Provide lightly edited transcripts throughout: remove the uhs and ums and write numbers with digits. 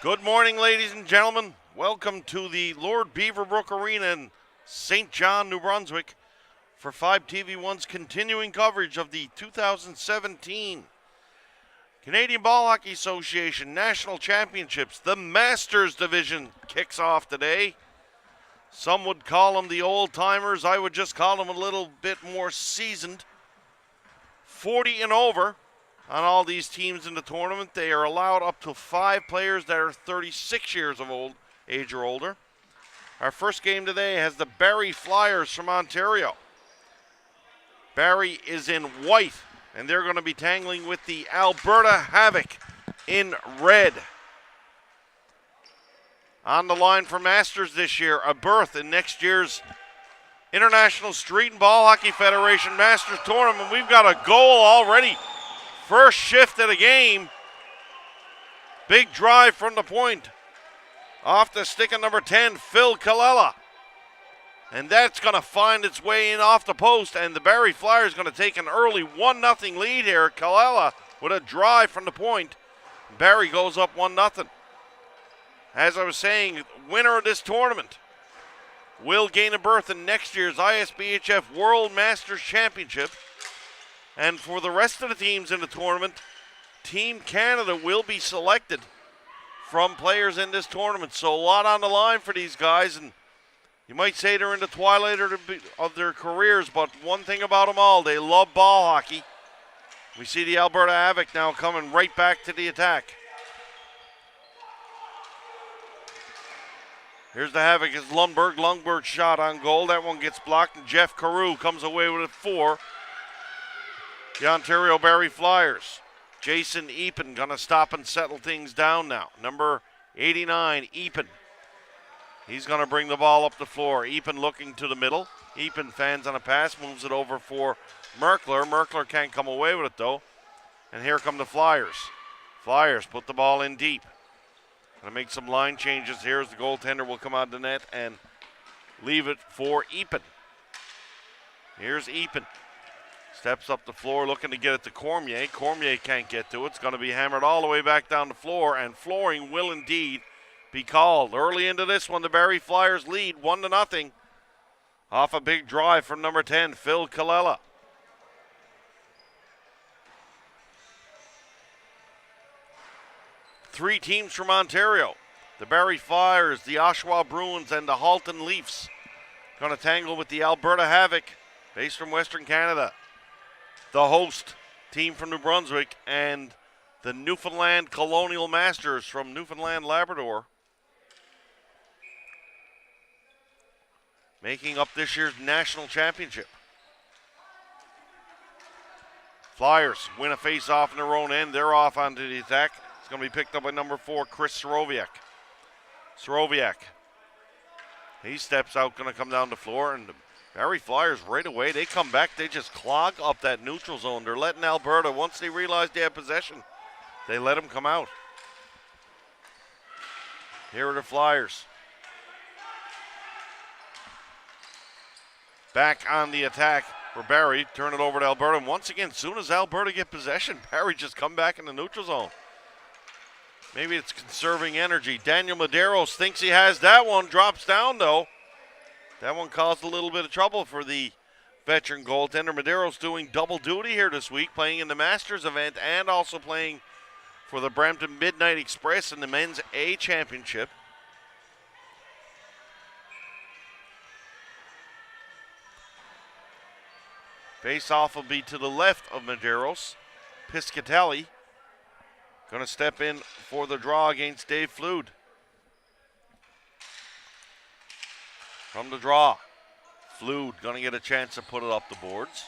Good morning, ladies and gentlemen. Welcome to the Lord Beaverbrook Arena in St. John, New Brunswick for 5TV1's continuing coverage of the 2017 Canadian Ball Hockey Association National Championships. The Masters Division kicks off today. Some would call them the old-timers. I would just call them a little bit more seasoned. 40 and over. On all these teams in the tournament, they are allowed up to 5 players that are 36 years of age or older. Our first game today has the Barrie Flyers from Ontario. Barrie is in white, and they're going to be tangling with the Alberta Havoc in red. On the line for Masters this year, a berth in next year's International Street and Ball Hockey Federation Masters Tournament. We've got a goal already. First shift of the game. Big drive from the point. Off the stick of number 10, Phil Kallela. And that's going to find its way in off the post, and the Barrie Flyers going to take an early 1-0 lead here. Kallela with a drive from the point. Barrie goes up 1-0. As I was saying, winner of this tournament will gain a berth in next year's ISBHF World Masters Championship. And for the rest of the teams in the tournament, Team Canada will be selected from players in this tournament. So a lot on the line for these guys, and you might say they're in the twilight of their careers, but one thing about them all, they love ball hockey. We see the Alberta Havoc now coming right back to the attack. Here's the Havoc as Lundberg shot on goal. That one gets blocked, and Jeff Carew comes away with it 4. The Ontario Barrie Flyers. Jason Eapen going to stop and settle things down now. Number 89, Eapen. He's going to bring the ball up the floor. Eapen looking to the middle. Eapen fans on a pass, moves it over for Merkler. Merkler can't come away with it though. And here come the Flyers. Flyers put the ball in deep. Going to make some line changes here as the goaltender will come out the net and leave it for Eapen. Here's Eapen. Steps up the floor looking to get it to Cormier. Cormier can't get to it. It's going to be hammered all the way back down the floor, and flooring will indeed be called. Early into this one, the Barrie Flyers lead 1-0 off a big drive from number 10, Phil Kallela. Three teams from Ontario. The Barrie Flyers, the Oshawa Bruins, and the Halton Leafs. Going to tangle with the Alberta Havoc, based from Western Canada. The host team from New Brunswick, and the Newfoundland Colonial Masters from Newfoundland, Labrador, making up this year's national championship. Flyers win a face-off in their own end. They're off onto the attack. It's going to be picked up by number 4, Chris Soroviak. Soroviak. He steps out, going to come down the floor, and the Barrie Flyers right away, they come back, they just clog up that neutral zone. They're letting Alberta, once they realize they have possession, they let them come out. Here are the Flyers. Back on the attack for Barrie, turn it over to Alberta. And once again, as soon as Alberta get possession, Barrie just come back in the neutral zone. Maybe it's conserving energy. Daniel Medeiros thinks he has that one, drops down though. That one caused a little bit of trouble for the veteran goaltender. Medeiros doing double duty here this week, playing in the Masters event and also playing for the Brampton Midnight Express in the Men's A Championship. Face-off will be to the left of Medeiros. Piscatelli going to step in for the draw against Dave Flood. From the draw, Flood going to get a chance to put it up the boards.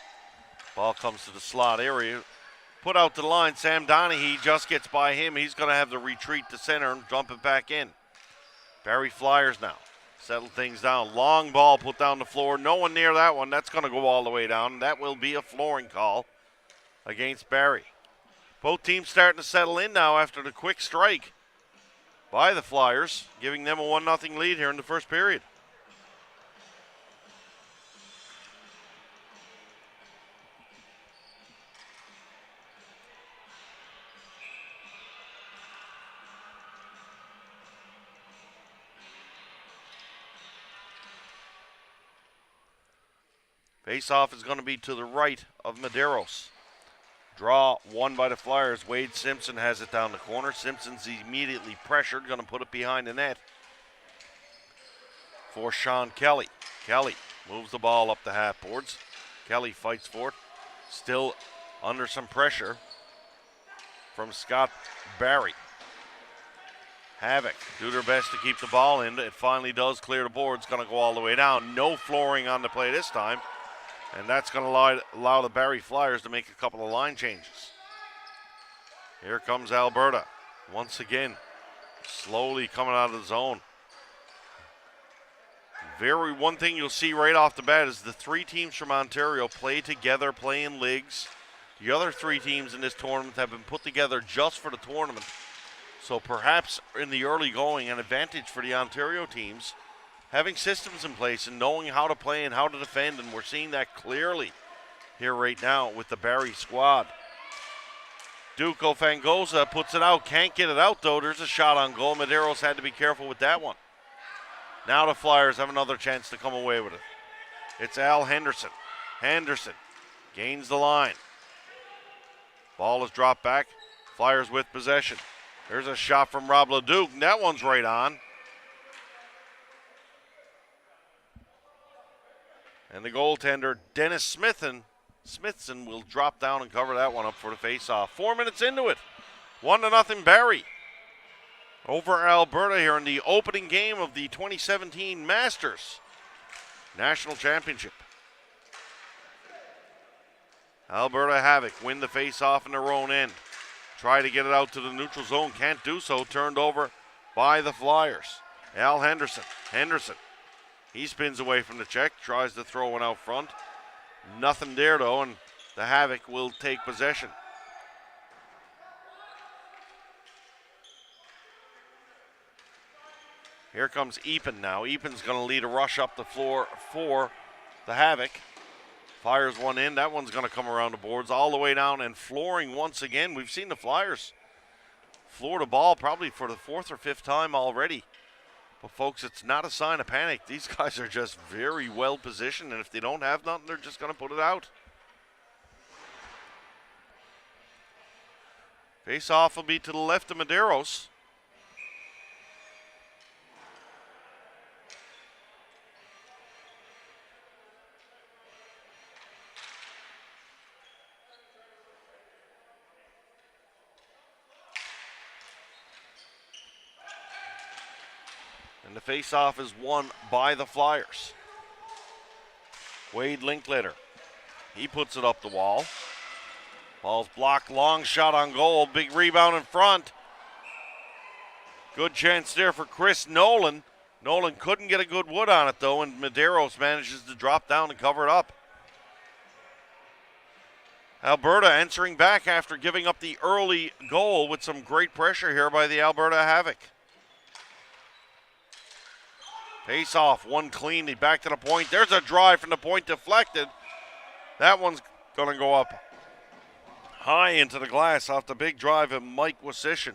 Ball comes to the slot area. Put out to the line, Sam Donahue just gets by him. He's going to have the retreat to center and dump it back in. Barrie Flyers now settle things down. Long ball put down the floor. No one near that one. That's going to go all the way down. That will be a flooring call against Barrie. Both teams starting to settle in now after the quick strike by the Flyers, giving them a 1-0 lead here in the first period. Face-off is going to be to the right of Medeiros. Draw won by the Flyers. Wade Simpson has it down the corner. Simpson's immediately pressured, going to put it behind the net for Sean Kelly. Kelly moves the ball up the half boards. Kelly fights for it. Still under some pressure from Scott Barrie. Havoc do their best to keep the ball in. It finally does clear the board. It's going to go all the way down. No flooring on the play this time. And that's going to allow the Barrie Flyers to make a couple of line changes. Here comes Alberta. Once again, slowly coming out of the zone. One thing you'll see right off the bat is the three teams from Ontario play together, play in leagues. The other three teams in this tournament have been put together just for the tournament. So perhaps in the early going, an advantage for the Ontario teams, having systems in place and knowing how to play and how to defend, and we're seeing that clearly here right now with the Barrie squad. Duco Fangoza puts it out, can't get it out though. There's a shot on goal. Medeiros had to be careful with that one. Now the Flyers have another chance to come away with it. It's Al Henderson. Henderson gains the line. Ball is dropped back. Flyers with possession. There's a shot from Rob Leduc. That one's right on. And the goaltender, Dennis Smithson, will drop down and cover that one up for the face-off. 4 minutes into it. 1-0 Barrie over Alberta here in the opening game of the 2017 Masters National Championship. Alberta Havoc win the face-off in their own end. Try to get it out to the neutral zone. Can't do so. Turned over by the Flyers. Al Henderson. He spins away from the check. Tries to throw one out front. Nothing there, though, and the Havoc will take possession. Here comes Epen now. Epen's going to lead a rush up the floor for the Havoc. Flyers one in. That one's going to come around the boards all the way down and flooring once again. We've seen the Flyers floor the ball probably for the fourth or fifth time already. But, folks, it's not a sign of panic. These guys are just very well positioned, and if they don't have nothing, they're just going to put it out. Face-off will be to the left of Medeiros. And the face-off is won by the Flyers. Wade Linkletter. He puts it up the wall. Ball's blocked. Long shot on goal. Big rebound in front. Good chance there for Chris Nolan. Nolan couldn't get a good wood on it, though, and Medeiros manages to drop down and cover it up. Alberta answering back after giving up the early goal with some great pressure here by the Alberta Havoc. Face off, one cleanly back to the point. There's a drive from the point deflected. That one's going to go up high into the glass off the big drive of Mike Wasishin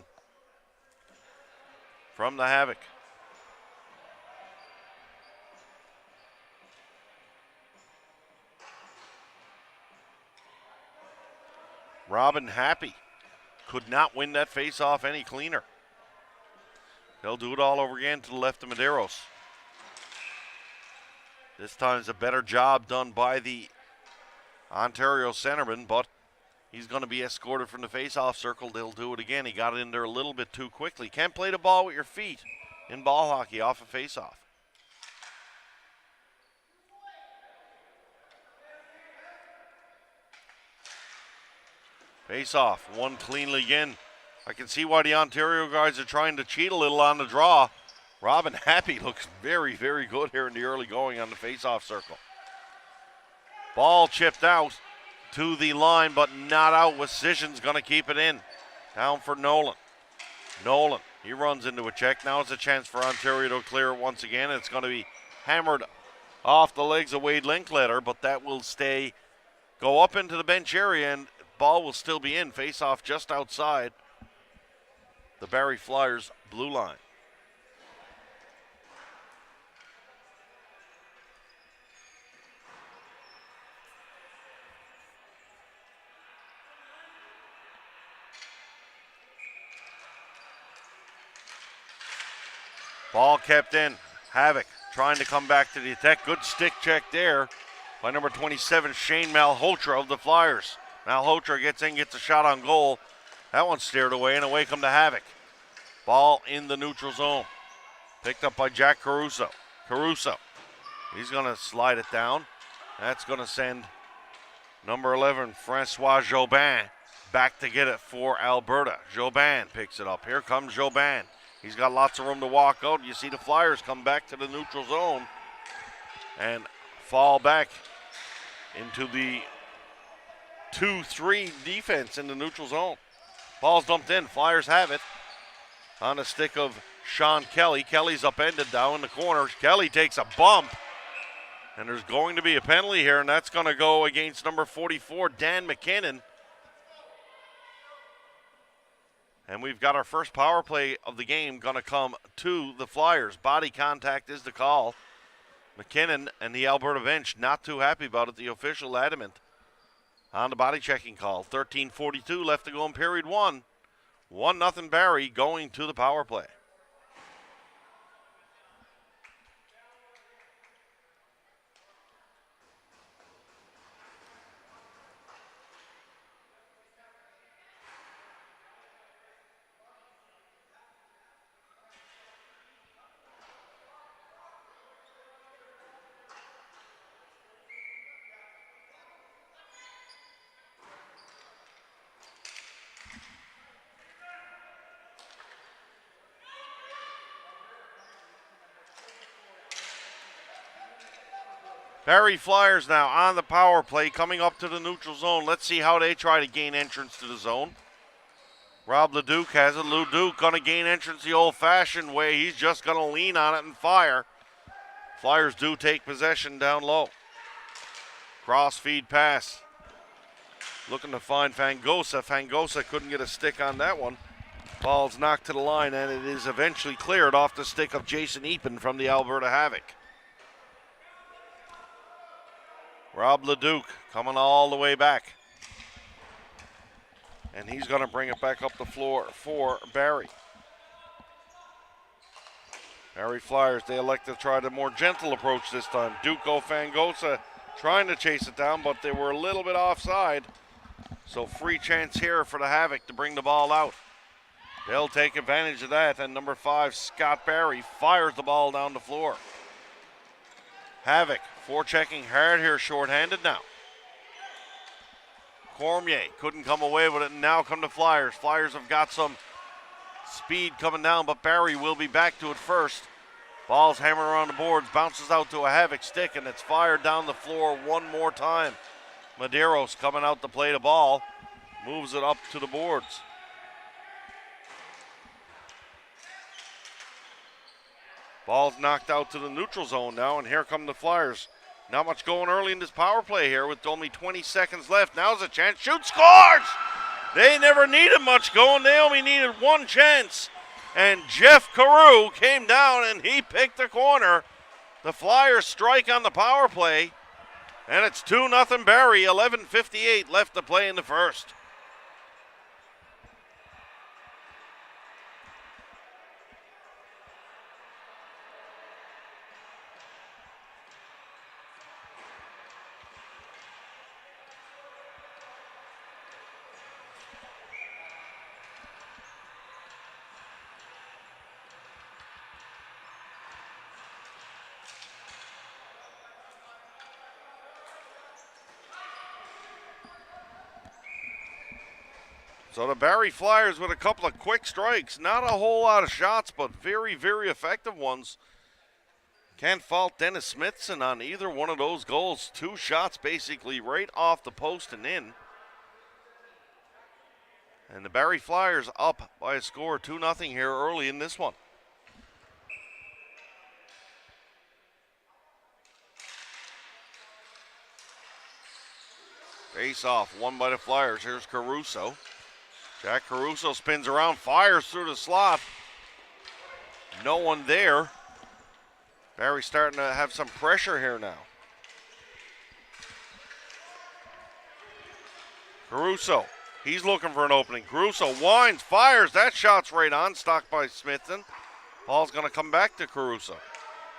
from the Havoc. Robin Happy could not win that face-off any cleaner. They'll do it all over again to the left of Medeiros. This time it's a better job done by the Ontario centerman, but he's going to be escorted from the face-off circle. They'll do it again. He got in there a little bit too quickly. Can't play the ball with your feet in ball hockey off a face-off. Face-off, one cleanly again. I can see why the Ontario guys are trying to cheat a little on the draw. Robin Happy looks very, very good here in the early going on the face-off circle. Ball chipped out to the line, but not out. Wasishin's going to keep it in. Down for Nolan. Nolan, he runs into a check. Now it's a chance for Ontario to clear it once again. It's going to be hammered off the legs of Wade Linkletter, but that will go up into the bench area, and ball will still be in. Face-off just outside the Barrie Flyers blue line. Ball kept in. Havoc trying to come back to the attack. Good stick check there by number 27, Shane Malhotra of the Flyers. Malhotra gets in, gets a shot on goal. That one steered away, and away come to Havoc. Ball in the neutral zone. Picked up by Jack Caruso. Caruso, he's going to slide it down. That's going to send number 11, Francois Jobin, back to get it for Alberta. Jobin picks it up. Here comes Jobin. He's got lots of room to walk out. You see the Flyers come back to the neutral zone and fall back into the 2-3 defense in the neutral zone. Ball's dumped in. Flyers have it on the stick of Sean Kelly. Kelly's upended down in the corner. Kelly takes a bump, and there's going to be a penalty here, and that's going to go against number 44, Dan McKinnon. And we've got our first power play of the game going to come to the Flyers. Body contact is the call. McKinnon and the Alberta bench not too happy about it. The official adamant on the body checking call. 13:42 left to go in period one. 1-0 Barrie going to the power play. Barrie Flyers now on the power play coming up to the neutral zone. Let's see how they try to gain entrance to the zone. Rob Leduc has it. Leduc going to gain entrance the old-fashioned way. He's just going to lean on it and fire. Flyers do take possession down low. Cross feed pass. Looking to find Fangosa. Fangosa couldn't get a stick on that one. Ball's knocked to the line, and it is eventually cleared off the stick of Jason Eapen from the Alberta Havoc. Rob Leduc coming all the way back. And he's going to bring it back up the floor for Barrie. Barrie Flyers, they elect to try the more gentle approach this time. Duco Fangosa trying to chase it down, but they were a little bit offside. So free chance here for the Havoc to bring the ball out. They'll take advantage of that, and number 5, Scott Barrie, fires the ball down the floor. Havoc forechecking hard here, shorthanded now. Cormier couldn't come away with it, and now come the Flyers. Flyers have got some speed coming down, but Barrie will be back to it first. Ball's hammered around the boards, bounces out to a Havoc stick, and it's fired down the floor one more time. Medeiros coming out to play the ball, moves it up to the boards. Ball's knocked out to the neutral zone now, and here come the Flyers. Not much going early in this power play here with only 20 seconds left. Now's a chance. Shoot, scores! They never needed much going. They only needed one chance. And Jeff Carew came down and he picked the corner. The Flyers strike on the power play. And it's 2-0 Barrie. 11:58 left to play in the first. So the Barrie Flyers with a couple of quick strikes. Not a whole lot of shots, but very, very effective ones. Can't fault Dennis Smithson on either one of those goals. 2 shots basically right off the post and in. And the Barrie Flyers up by a score 2-0 here early in this one. Face off, won by the Flyers. Here's Caruso. Jack Caruso spins around, fires through the slot. No one there. Barrie starting to have some pressure here now. Caruso, he's looking for an opening. Caruso winds, fires. That shot's right on, stopped by Smithson. Ball's going to come back to Caruso.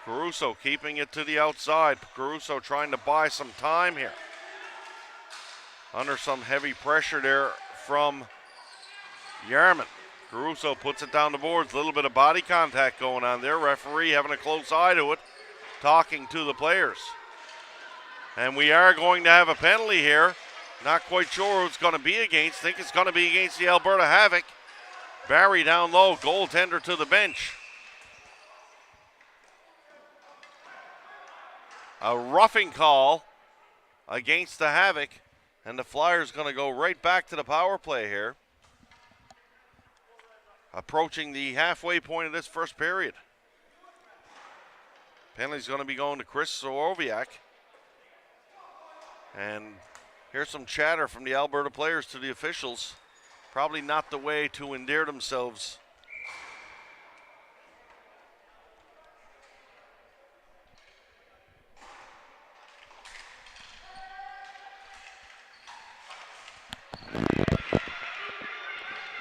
Caruso keeping it to the outside. Caruso trying to buy some time here. Under some heavy pressure there from Yarman. Caruso puts it down the boards. A little bit of body contact going on there. Referee having a close eye to it, talking to the players. And we are going to have a penalty here. Not quite sure who it's going to be against. Think it's going to be against the Alberta Havoc. Barrie down low, goaltender to the bench. A roughing call against the Havoc, and the Flyers going to go right back to the power play here. Approaching the halfway point of this first period. Penalty's going to be going to Chris Sorowiak. And here's some chatter from the Alberta players to the officials. Probably not the way to endear themselves.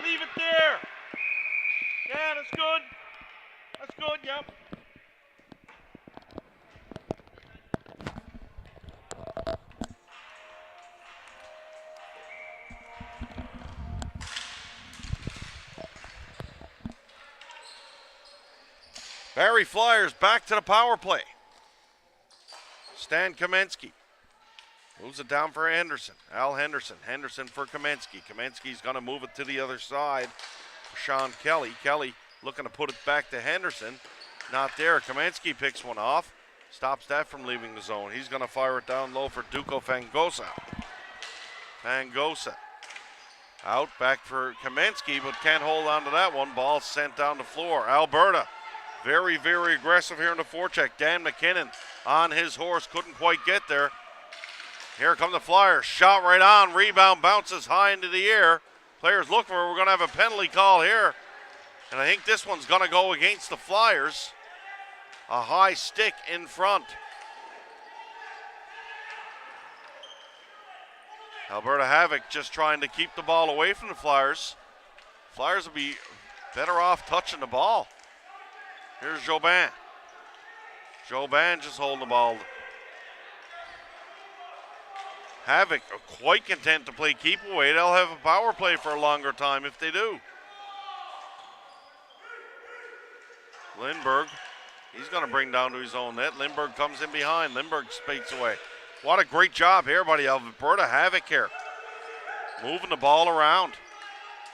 Leave it there. Yeah, that's good. That's good, yep. Barrie Flyers back to the power play. Stan Kamensky moves it down for Henderson. Al Henderson. Henderson for Kamensky. Kamensky's going to move it to the other side. Sean Kelly. Kelly looking to put it back to Henderson. Not there. Kamensky picks one off. Stops that from leaving the zone. He's going to fire it down low for Duco Fangosa. Fangosa. Out back for Kamensky, but can't hold on to that one. Ball sent down the floor. Alberta. Very, very aggressive here in the forecheck. Dan McKinnon on his horse. Couldn't quite get there. Here come the Flyers. Shot right on. Rebound bounces high into the air. Players look for it. We're going to have a penalty call here. And I think this one's going to go against the Flyers. A high stick in front. Alberta Havoc just trying to keep the ball away from the Flyers. Flyers will be better off touching the ball. Here's Jobin. Jobin just holding the ball. Havoc are quite content to play keep away. They'll have a power play for a longer time if they do. Lindbergh, he's going to bring down to his own net. Lindbergh comes in behind. Lindbergh speaks away. What a great job here by the Alberta Havoc here. Moving the ball around.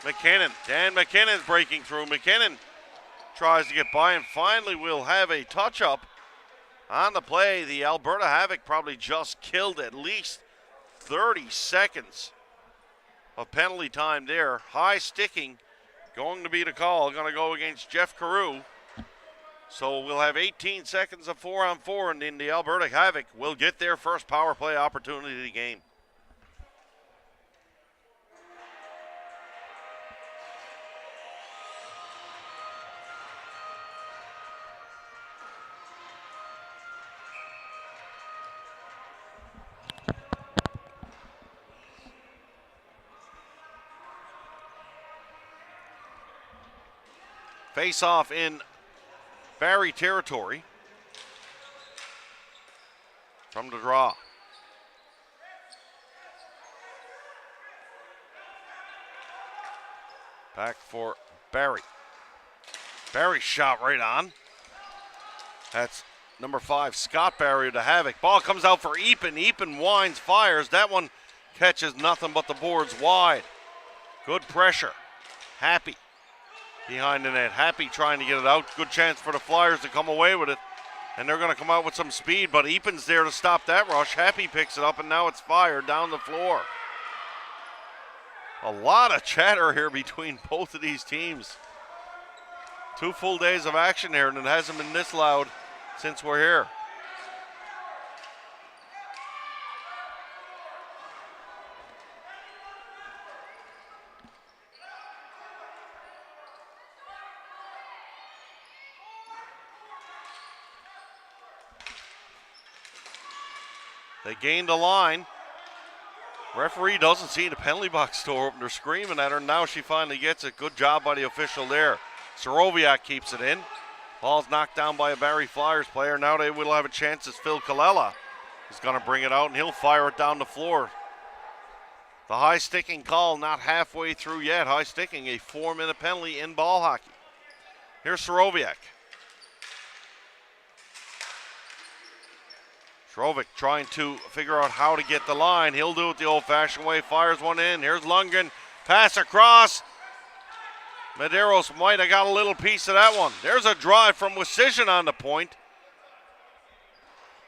McKinnon. Dan McKinnon's breaking through. McKinnon tries to get by, and finally we'll have a touch-up on the play. The Alberta Havoc probably just killed at least 30 seconds of penalty time there. High sticking going to be the call. Going to go against Jeff Carew. So we'll have 18 seconds of 4-on-4, and then the Alberta Havoc will get their first power play opportunity of the game. Face off in Barrie territory from the draw. Back for Barrie. Barrie shot right on. That's number 5, Scott Barrie of the Havoc. Ball comes out for Eapen. Eapen winds, fires. That one catches nothing but the boards wide. Good pressure. Happy behind the net. Happy trying to get it out. Good chance for the Flyers to come away with it. And they're going to come out with some speed, but Eapen's there to stop that rush. Happy picks it up, and now it's fired down the floor. A lot of chatter here between both of these teams. 2 full days of action here, and it hasn't been this loud since we're here. They gained a line. Referee doesn't see the penalty box door open. They're screaming at her. Now she finally gets it. Good job by the official there. Sorowiak keeps it in. Ball's knocked down by a Barrie Flyers player. Now they will have a chance as Phil Kallela is going to bring it out, and he'll fire it down the floor. The high sticking call not halfway through yet. High sticking, a 4-minute penalty in ball hockey. Here's Soroviak. Sorovic trying to figure out how to get the line. He'll do it the old-fashioned way. Fires one in. Here's Lundgren. Pass across. Medeiros might have got a little piece of that one. There's a drive from Wisijan on the point.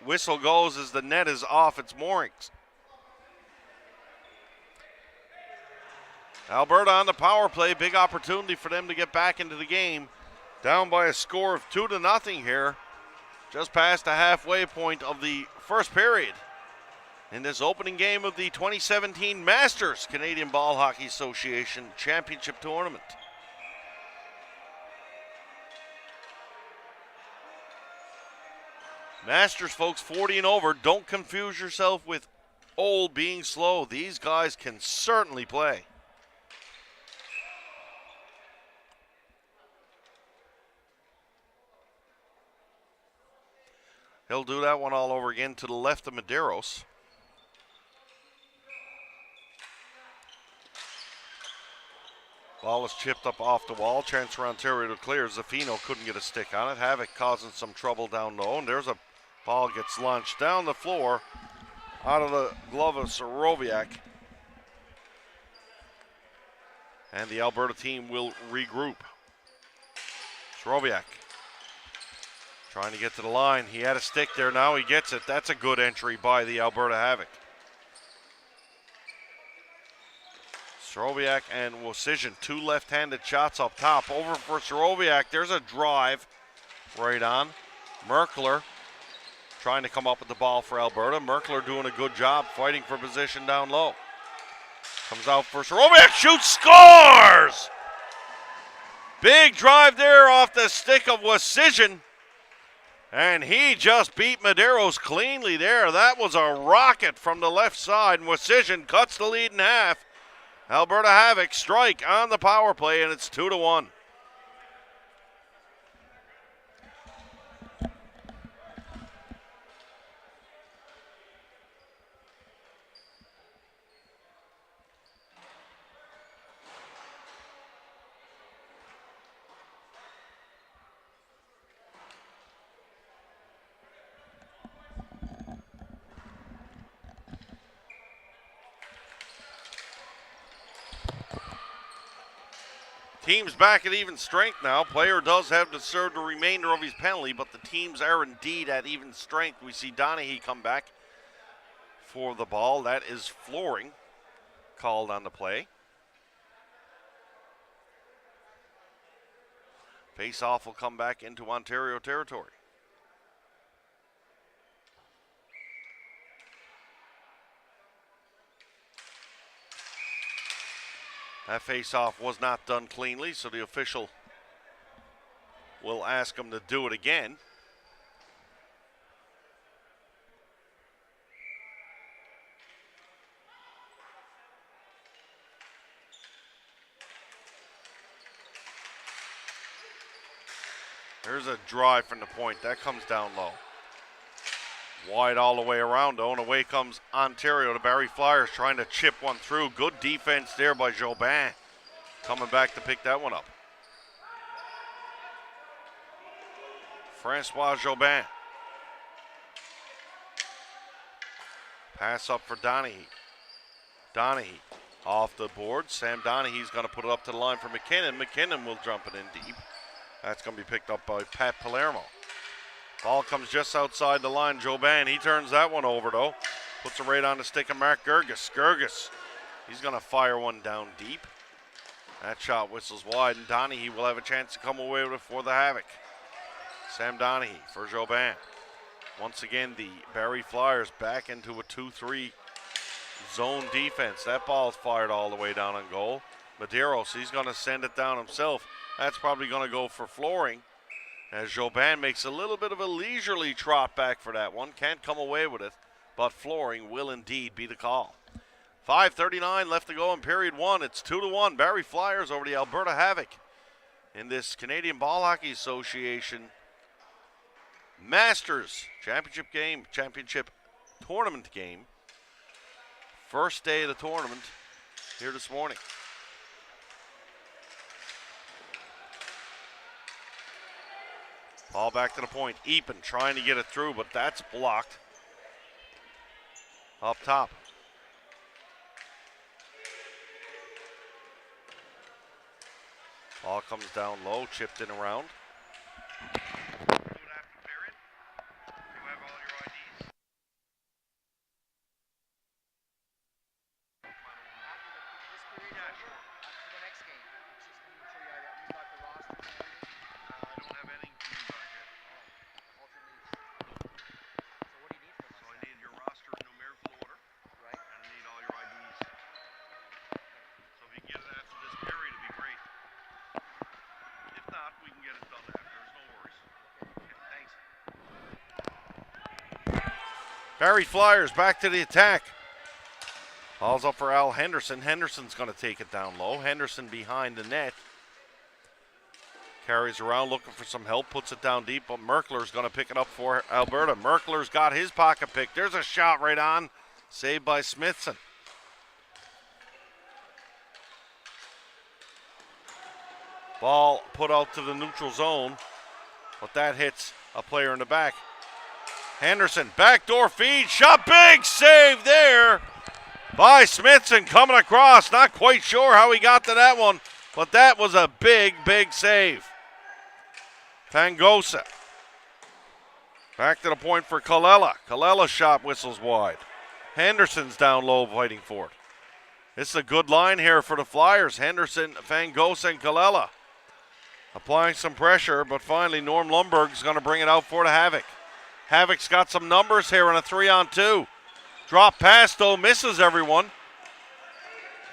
Whistle goes as the net is off its moorings. Alberta on the power play. Big opportunity for them to get back into the game. Down by a score of 2-0 here. Just past the halfway point of the first period in this opening game of the 2017 Masters Canadian Ball Hockey Association Championship Tournament. Masters, folks, 40 and over. Don't confuse yourself with old being slow. These guys can certainly play. He'll do that one all over again to the left of Medeiros. Ball is chipped up off the wall. Chance for Ontario to clear. Zaffino couldn't get a stick on it. Havoc causing some trouble down low. And there's a ball gets launched down the floor out of the glove of Soroviak. And the Alberta team will regroup. Soroviak trying to get to the line. He had a stick there. Now he gets it. That's a good entry by the Alberta Havoc. Soroviak and Wisijan, two left-handed shots up top. Over for Soroviak. There's a drive right on. Merkler trying to come up with the ball for Alberta. Merkler doing a good job fighting for position down low. Comes out for Soroviak. Shoots. Scores! Big drive there off the stick of Wisijan. And he just beat Medeiros cleanly there. That was a rocket from the left side. And Wisijan cuts the lead in half. Alberta Havoc strike on the power play, and it's 2-1. Team's back at even strength now. Player does have to serve the remainder of his penalty, but the teams are indeed at even strength. We see Donaghy come back for the ball. That is flooring called on the play. Face-off will come back into Ontario territory. That face-off was not done cleanly, so the official will ask him to do it again. There's a drive from the point. That comes down low. Wide all the way around, though, and away comes Ontario. The Barrie Flyers trying to chip one through. Good defense there by Jobin. Coming back to pick that one up. Francois Jobin. Pass up for Donaghy. Donaghy off the board. Sam Donaghy's going to put it up to the line for McKinnon. McKinnon will jump it in deep. That's going to be picked up by Pat Palermo. Ball comes just outside the line. Jobin, he turns that one over, though. Puts it right on the stick of Mark Gerges. Gerges, he's going to fire one down deep. That shot whistles wide, and Donaghy will have a chance to come away with it for the Havoc. Sam Donaghy for Jobin. Once again, the Barrie Flyers back into a 2-3 zone defense. That ball's fired all the way down on goal. Medeiros, he's going to send it down himself. That's probably going to go for flooring, as Jobin makes a little bit of a leisurely trot back for that one. Can't come away with it, but flooring will indeed be the call. 5:39 left to go in period one. It's 2-1. Barrie Flyers over the Alberta Havoc in this Canadian Ball Hockey Association Masters championship tournament game. First day of the tournament here this morning. Ball back to the point. Eapen trying to get it through, but that's blocked. Up top. Ball comes down low, chipped in around. Barrie Flyers back to the attack. Ball's up for Al Henderson. Henderson's going to take it down low. Henderson behind the net. Carries around looking for some help. Puts it down deep, but Merkler's going to pick it up for Alberta. Merkler's got his pocket pick. There's a shot right on. Saved by Smithson. Ball put out to the neutral zone, but that hits a player in the back. Henderson, backdoor feed, shot, big save there by Smithson coming across. Not quite sure how he got to that one, but that was a big, big save. Fangosa. Back to the point for Kallela. Kalella's shot whistles wide. Henderson's down low fighting for it. It's a good line here for the Flyers. Henderson, Fangosa, and Kallela applying some pressure, but finally Norm Lundberg's going to bring it out for the Havoc. Havoc's got some numbers here in a 3-on-2. Drop pass, though, misses everyone.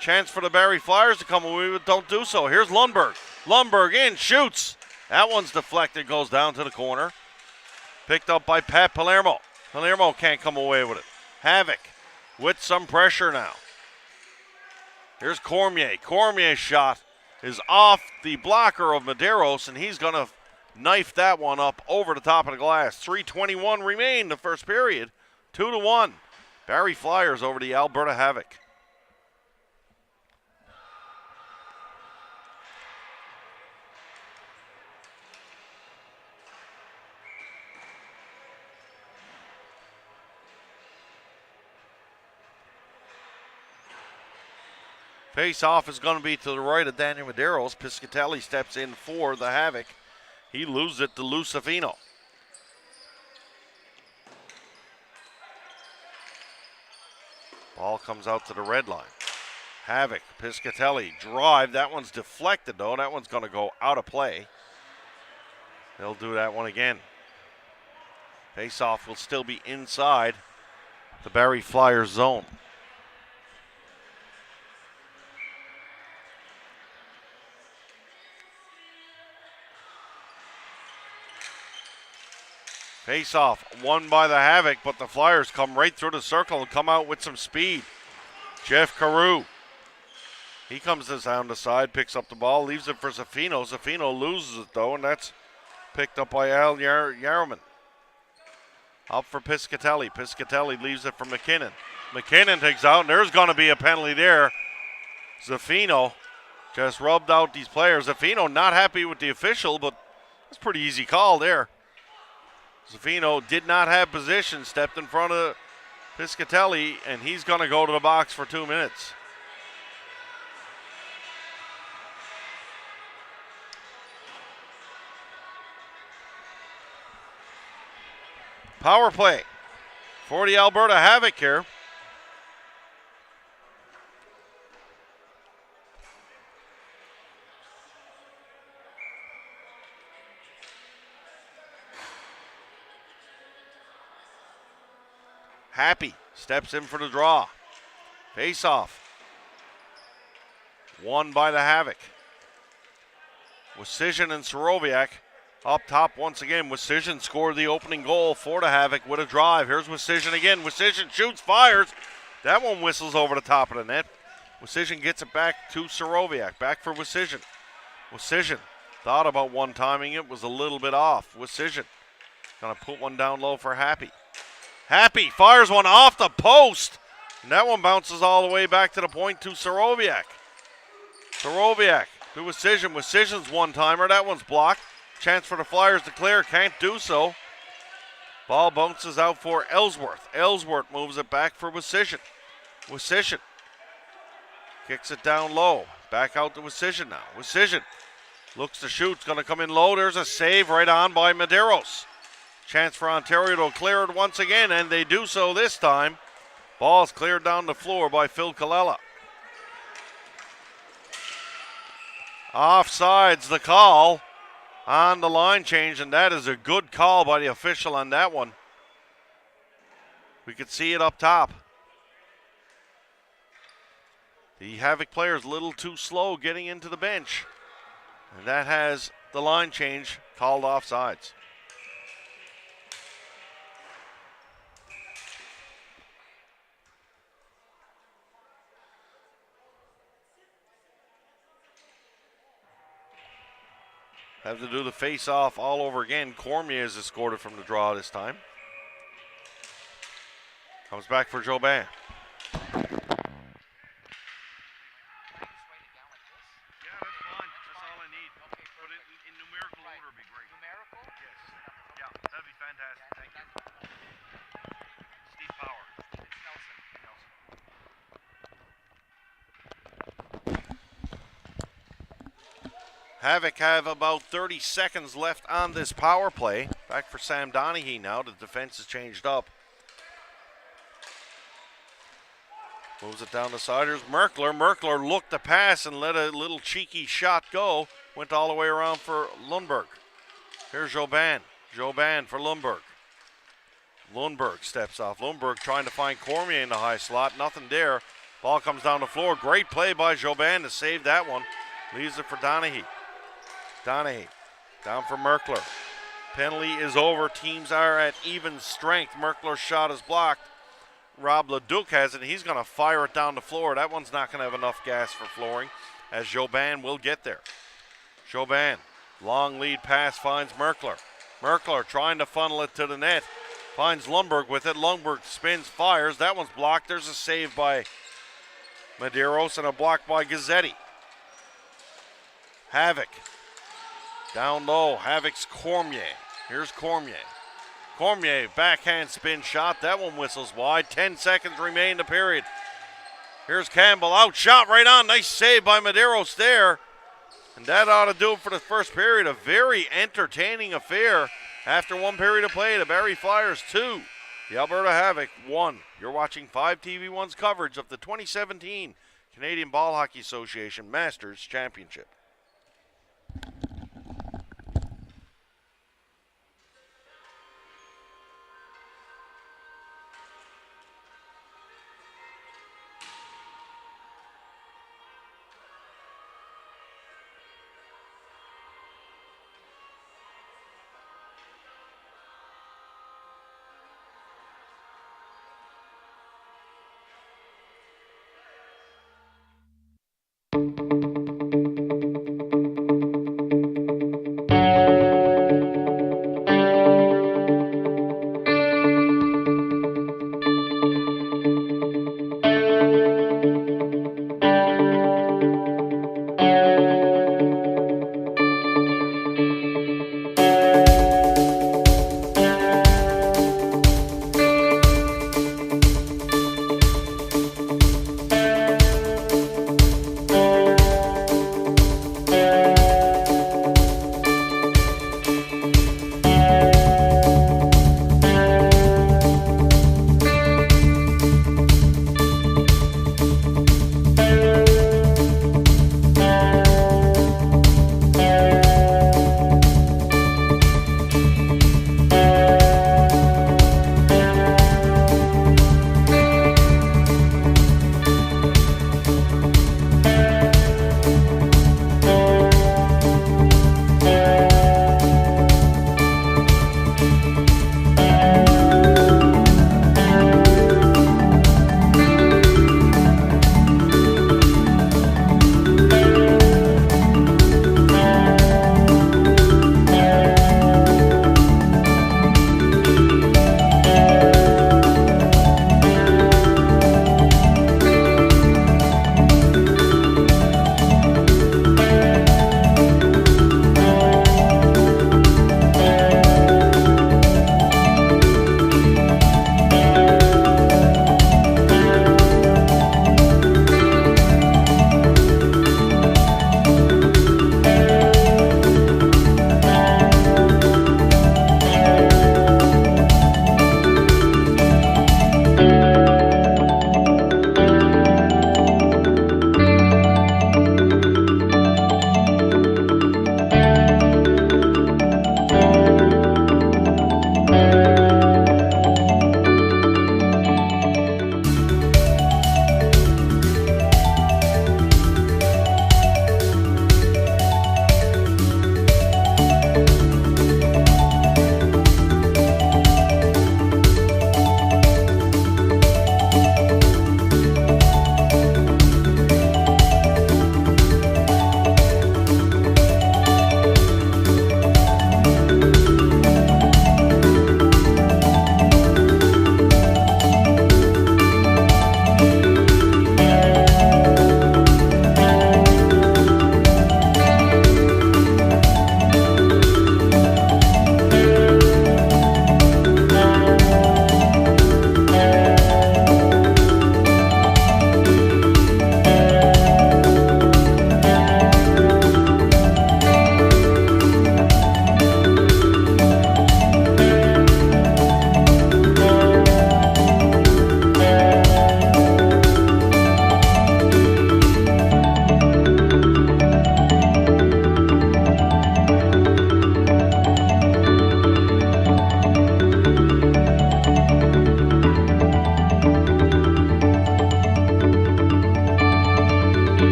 Chance for the Barrie Flyers to come away, but don't do so. Here's Lundberg. Lundberg in, shoots. That one's deflected, goes down to the corner. Picked up by Pat Palermo. Palermo can't come away with it. Havoc with some pressure now. Here's Cormier. Cormier's shot is off the blocker of Medeiros, and he's going to knife that one up over the top of the glass. 3:21 remain the first period. 2-1. Barrie Flyers over the Alberta Havoc. Face-off is going to be to the right of Daniel Medeiros. Piscatelli steps in for the Havoc. He loses it to Lucifino. Ball comes out to the red line. Havoc, Piscatelli, drive. That one's deflected, though. That one's going to go out of play. They'll do that one again. Face-off will still be inside the Barrie Flyers zone. Face-off won by the Havoc, but the Flyers come right through the circle and come out with some speed. Jeff Carew. He comes down the side, picks up the ball, leaves it for Zaffino. Zaffino loses it, though, and that's picked up by Al Yarman. Up for Piscatelli. Piscatelli leaves it for McKinnon. McKinnon takes out, and there's going to be a penalty there. Zaffino just rubbed out these players. Zaffino not happy with the official, but it's a pretty easy call there. Zaffino did not have position, stepped in front of Piscatelli, and he's going to go to the box for 2 minutes. Power play for the Alberta Havoc here. Happy steps in for the draw. Face-off. Won by the Havoc. Wisijan and Soroviak up top once again. Wisijan scored the opening goal for the Havoc with a drive. Here's Wisijan again. Wisijan shoots, fires. That one whistles over the top of the net. Wisijan gets it back to Soroviak. Back for Wisijan. Wisijan thought about one-timing it, was a little bit off. Wisijan Gonna put one down low for Happy. Happy fires one off the post. And that one bounces all the way back to the point to Soroviak. Soroviak to Decision. Decision's one-timer. That one's blocked. Chance for the Flyers to clear. Can't do so. Ball bounces out for Ellsworth. Ellsworth moves it back for Decision. Decision kicks it down low. Back out to Decision now. Decision looks to shoot. It's going to come in low. There's a save right on by Medeiros. Chance for Ontario to clear it once again, and they do so this time. Ball's cleared down the floor by Phil Colella. Offsides the call on the line change, and that is a good call by the official on that one. We could see it up top. The Havoc players a little too slow getting into the bench, and that has the line change called offsides. Have to do the face-off all over again. Cormier has escorted from the draw this time. Comes back for Jobin. Yeah, that's fine. That's all I need. Okay, put it in numerical order would be great. Numerical? Yes. Yeah, that'd be fantastic. Thank you. Steve Power. It's Nelson. Havoc have about 30 seconds left on this power play. Back for Sam Donaghy now. The defense has changed up. Moves it down the side. Here's Merkler. Merkler looked to pass and let a little cheeky shot go. Went all the way around for Lundberg. Here's Jobin. Jobin for Lundberg. Lundberg steps off. Lundberg trying to find Cormier in the high slot. Nothing there. Ball comes down the floor. Great play by Jobin to save that one. Leaves it for Donaghy. Donaghy down for Merkler. Penalty is over. Teams are at even strength. Merkler's shot is blocked. Rob Leduc has it. He's going to fire it down the floor. That one's not going to have enough gas for flooring, as Jobin will get there. Jobin, long lead pass, finds Merkler. Merkler trying to funnel it to the net. Finds Lundberg with it. Lundberg spins, fires. That one's blocked. There's a save by Medeiros and a block by Gazzetti. Havoc. Down low, Havoc's Cormier. Here's Cormier. Cormier, backhand spin shot. That one whistles wide. 10 seconds remain in the period. Here's Campbell. Out shot right on. Nice save by Medeiros there. And that ought to do it for the first period. A very entertaining affair. After one period of play, the Barrie Flyers 2. The Alberta Havoc 1. You're watching 5TV1's coverage of the 2017 Canadian Ball Hockey Association Masters Championship.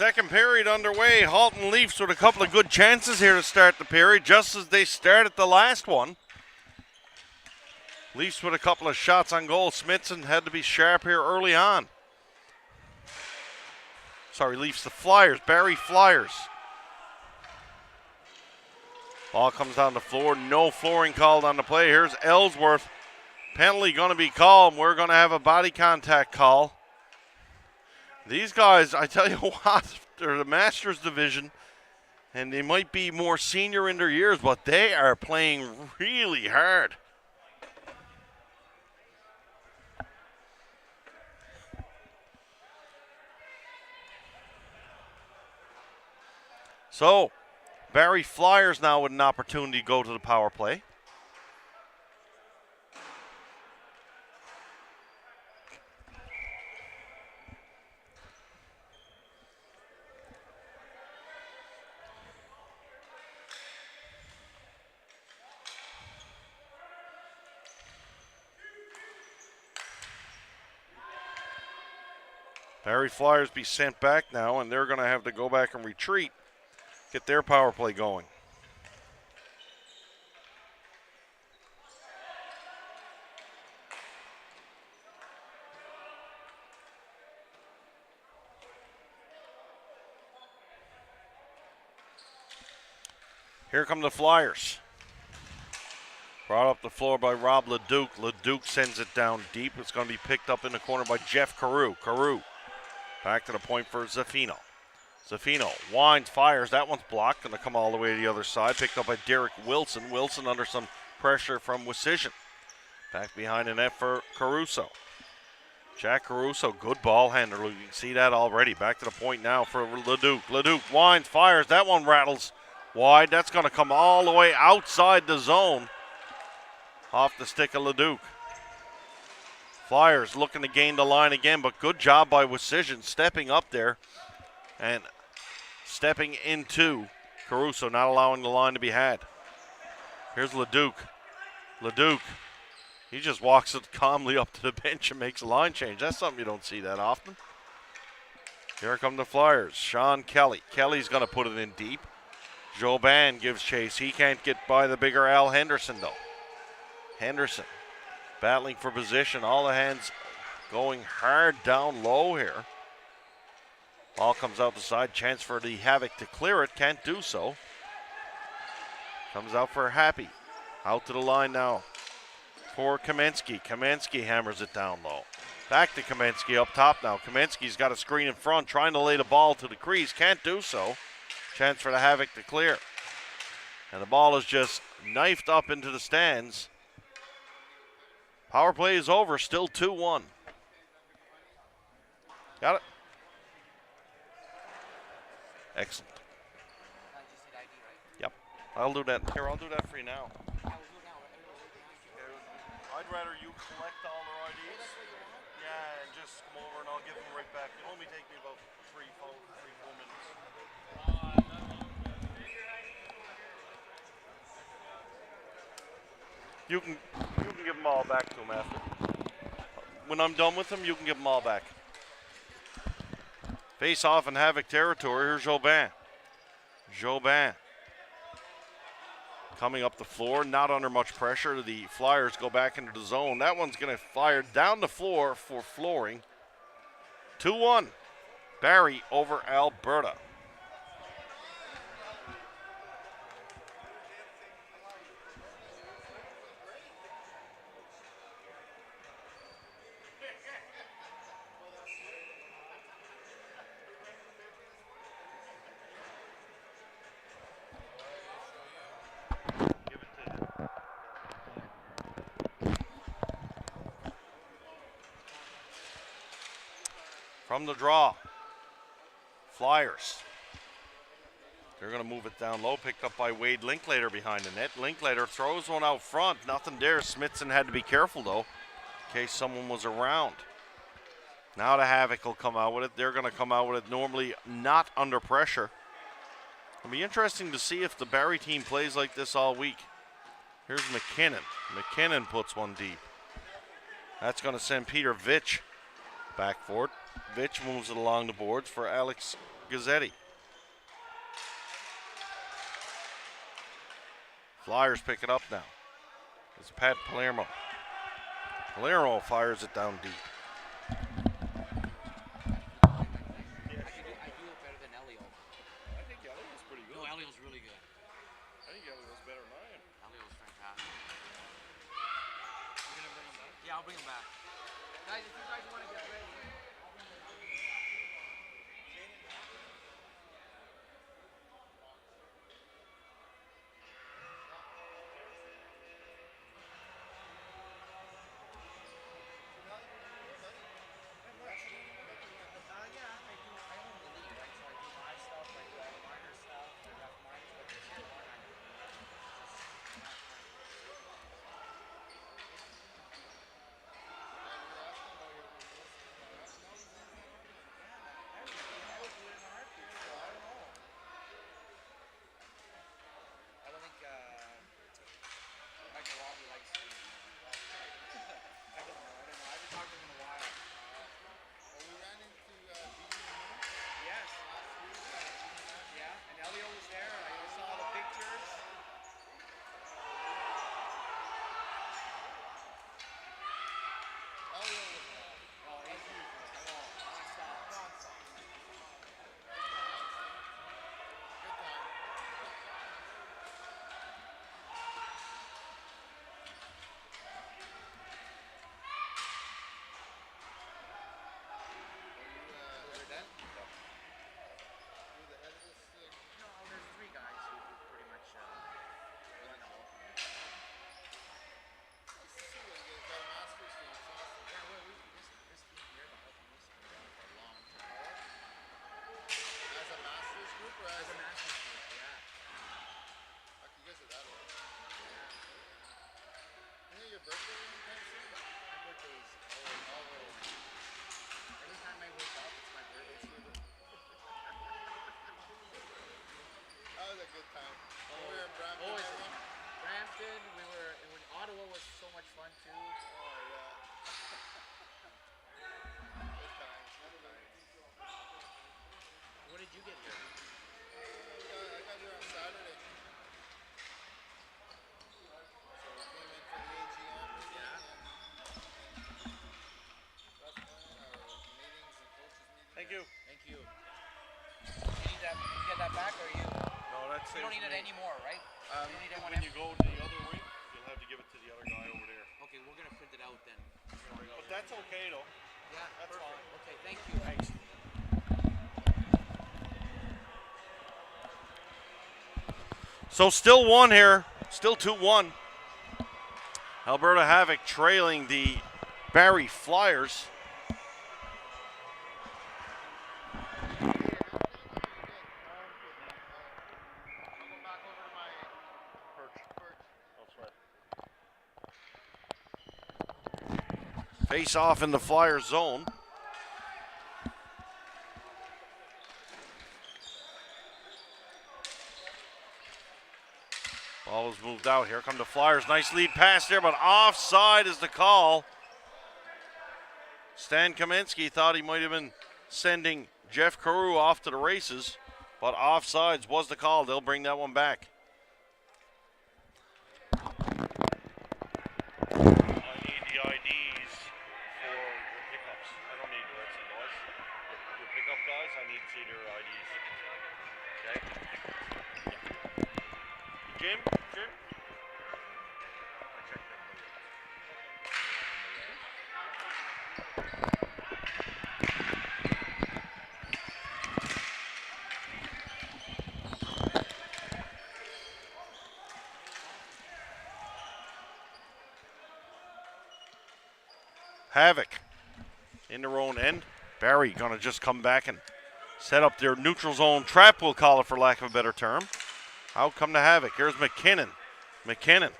Second period underway. Halton Leafs with a couple of good chances here to start the period, just as they started the last one. Leafs with a couple of shots on goal. Smithson had to be sharp here early on. Sorry, Leafs the Flyers. Barrie Flyers. Ball comes down the floor. No flooring called on the play. Here's Ellsworth. Penalty going to be called. We're going to have a body contact call. These guys, I tell you what, they're the Masters division, and they might be more senior in their years, but they are playing really hard. So, Barrie Flyers now with an opportunity to go to the power play. Barrie Flyers be sent back now, and they're going to have to go back and retreat, get their power play going. Here come the Flyers. Brought up the floor by Rob Leduc. Leduc sends it down deep. It's going to be picked up in the corner by Jeff Carew. Carew back to the point for Zaffino. Zaffino winds, fires. That one's blocked. Going to come all the way to the other side. Picked up by Derek Wilson. Wilson under some pressure from Wisijan. Back behind the net for Caruso. Jack Caruso, good ball handler. You can see that already. Back to the point now for Leduc. Leduc winds, fires. That one rattles wide. That's going to come all the way outside the zone. Off the stick of Leduc. Flyers looking to gain the line again, but good job by Wisijan stepping up there and stepping into Caruso, not allowing the line to be had. Here's Leduc. Leduc, he just walks it calmly up to the bench and makes a line change. That's something you don't see that often. Here come the Flyers. Sean Kelly. Kelly's going to put it in deep. Jobin gives chase. He can't get by the bigger Al Henderson, though. Henderson battling for position. All the hands going hard down low here. Ball comes out the side. Chance for the Havoc to clear it. Can't do so. Comes out for Happy. Out to the line now for Kamensky. Kamensky hammers it down low. Back to Kamensky up top now. Kamensky's got a screen in front, trying to lay the ball to the crease. Can't do so. Chance for the Havoc to clear. And the ball is just knifed up into the stands. Power play is over, still 2-1. Got it? Excellent. Yep, I'll do that. Here, I'll do that for you now. I'd rather you collect all their IDs. Yeah, and just come over and I'll give them right back. It'll only take me about 3-4 minutes. You can give them all back to them after. When I'm done with them, you can give them all back. Face off in Havoc territory. Here's Jobin. Jobin coming up the floor, not under much pressure. The Flyers go back into the zone. That one's going to fire down the floor for flooring. 2-1. Barrie over Alberta. From the draw, Flyers. They're going to move it down low, picked up by Wade Linklater behind the net. Linklater throws one out front, nothing there. Smithson had to be careful though, in case someone was around. Now the Havoc will come out with it. They're going to come out with it normally not under pressure. It'll be interesting to see if the Barrie team plays like this all week. Here's McKinnon. McKinnon puts one deep. That's going to send Peter Vitch back for it. Vitch moves it along the boards for Alex Gazzetti. Flyers pick it up now. It's Pat Palermo. Palermo fires it down deep. I do it better than Elio. I think Elio's pretty good. No, Elio's really good. I think Elio's better than I am. Elio's fantastic. You're gonna bring him back? Yeah, I'll bring him back. Guys, if you guys want to get ready. Ottawa was so much fun too. Oh yeah. Good times, good times. When did you get here? I got here on Saturday. So we came in for the AGM meeting and that's fun. Our meetings and coaches meetings. Thank you. Thank you. You need that? You get that back or you? No, that's it. You don't need it anymore, right? You don't need that one. When you go to the other rink, you'll have to give it to the other guy over there. Okay, we're gonna print it out then. But that's okay though. Yeah, that's perfect. fine. Okay, thank you. Thanks. So still one here, still 2-1. Alberta Havoc trailing the Barrie Flyers. Face off in the Flyers zone. Ball is moved out. Here come the Flyers. Nice lead pass there, but offside is the call. Stan Kaminsky thought he might have been sending Jeff Carew off to the races, but offsides was the call. They'll bring that one back. Jim? Havoc in their own end. Barrie gonna just come back and set up their neutral zone trap, we'll call it for lack of a better term. Out come the Havoc. Here's McKinnon. McKinnon.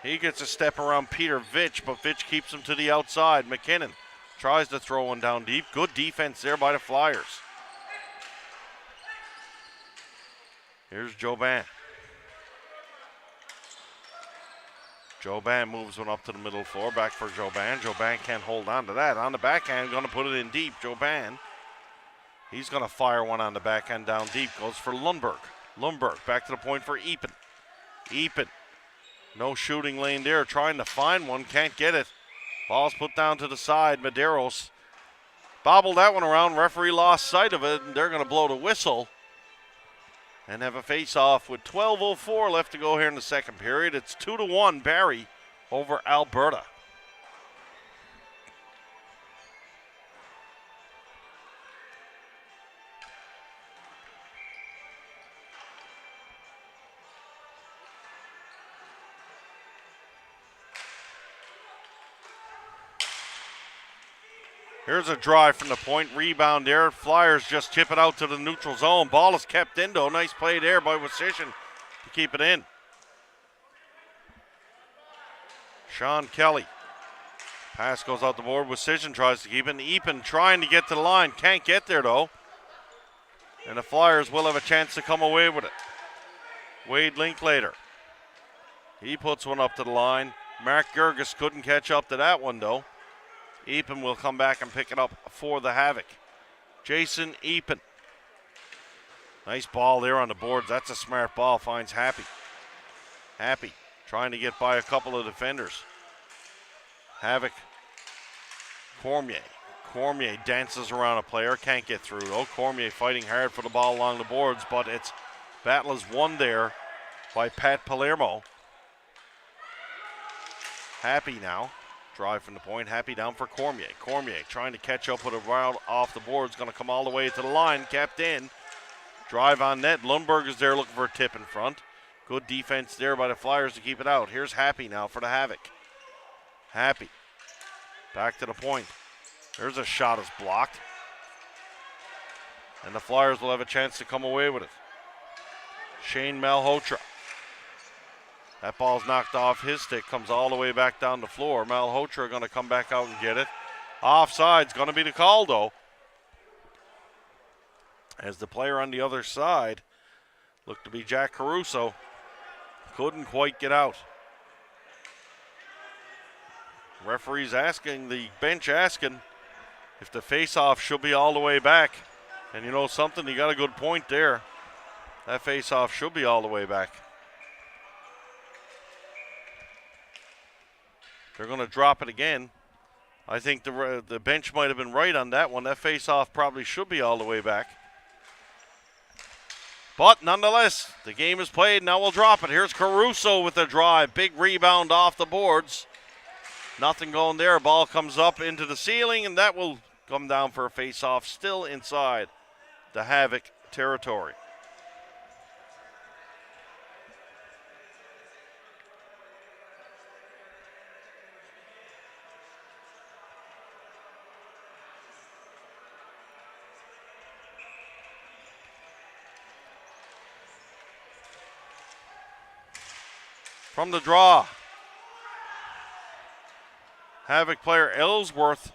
He gets a step around Peter Vitch, but Vitch keeps him to the outside. McKinnon tries to throw one down deep. Good defense there by the Flyers. Here's Joban. Joban moves one up to the middle floor. Back for Joban. Joban can't hold on to that. On the backhand, going to put it in deep. Joban He's going to fire one on the backhand down deep. Goes for Lundberg. Lundberg back to the point for Epen. Epen. No shooting lane there. Trying to find one. Can't get it. Ball's put down to the side. Medeiros bobbled that one around. Referee lost sight of it, and they're going to blow the whistle and have a face-off with 12:04 left to go here in the second period. It's 2-1 Barrie over Alberta. Here's a drive from the point, rebound there. Flyers just chip it out to the neutral zone. Ball is kept in though. Nice play there by Wisician to keep it in. Sean Kelly. Pass goes out the board. Wisician tries to keep it. Epen trying to get to the line. Can't get there though. And the Flyers will have a chance to come away with it. Wade Linklater. He puts one up to the line. Mark Gerges couldn't catch up to that one though. Epen will come back and pick it up for the Havoc. Jason Epen. Nice ball there on the boards. That's a smart ball. Finds Happy. Happy trying to get by a couple of defenders. Havoc. Cormier. Cormier dances around a player. Can't get through though. Cormier fighting hard for the ball along the boards, but it's battle is won there by Pat Palermo. Happy now. Drive from the point. Happy down for Cormier. Cormier trying to catch up with a round off the boards. Going to come all the way to the line. Kept in. Drive on net. Lundberg is there looking for a tip in front. Good defense there by the Flyers to keep it out. Here's Happy now for the Havoc. Happy. Back to the point. There's a shot that's blocked. And the Flyers will have a chance to come away with it. Shane Malhotra. That ball's knocked off his stick, comes all the way back down the floor. Malhotra going to come back out and get it. Offside's going to be the call, though. As the player on the other side, looked to be Jack Caruso, couldn't quite get out. Referee's asking, the bench asking, if the face-off should be all the way back. And you know something, you got a good point there. That face-off should be all the way back. They're going to drop it again. I think the bench might have been right on that one. That face-off probably should be all the way back. But nonetheless, the game is played. Now we'll drop it. Here's Caruso with the drive. Big rebound off the boards. Nothing going there. Ball comes up into the ceiling, and that will come down for a face-off still inside the Havoc territory. From the draw, Havoc player Ellsworth.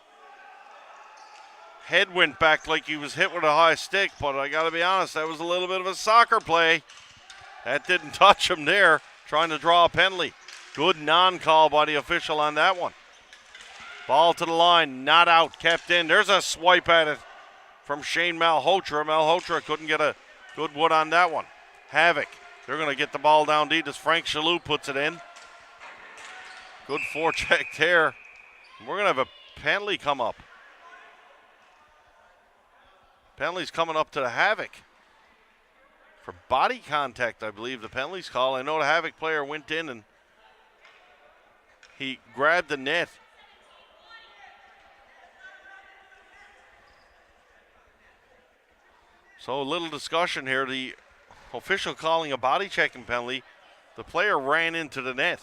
Head went back like he was hit with a high stick, but I got to be honest, that was a little bit of a soccer play. That didn't touch him there, trying to draw a penalty. Good non-call by the official on that one. Ball to the line, not out, kept in. There's a swipe at it from Shane Malhotra. Malhotra couldn't get a good wood on that one. Havoc. They're going to get the ball down deep as Frank Chaloux puts it in. Good forecheck there. We're going to have a penalty come up. Penalty's coming up to the Havoc. For body contact, I believe the penalty's call. I know the Havoc player went in and he grabbed the net. So a little discussion here. The official calling a body checking penalty. The player ran into the net.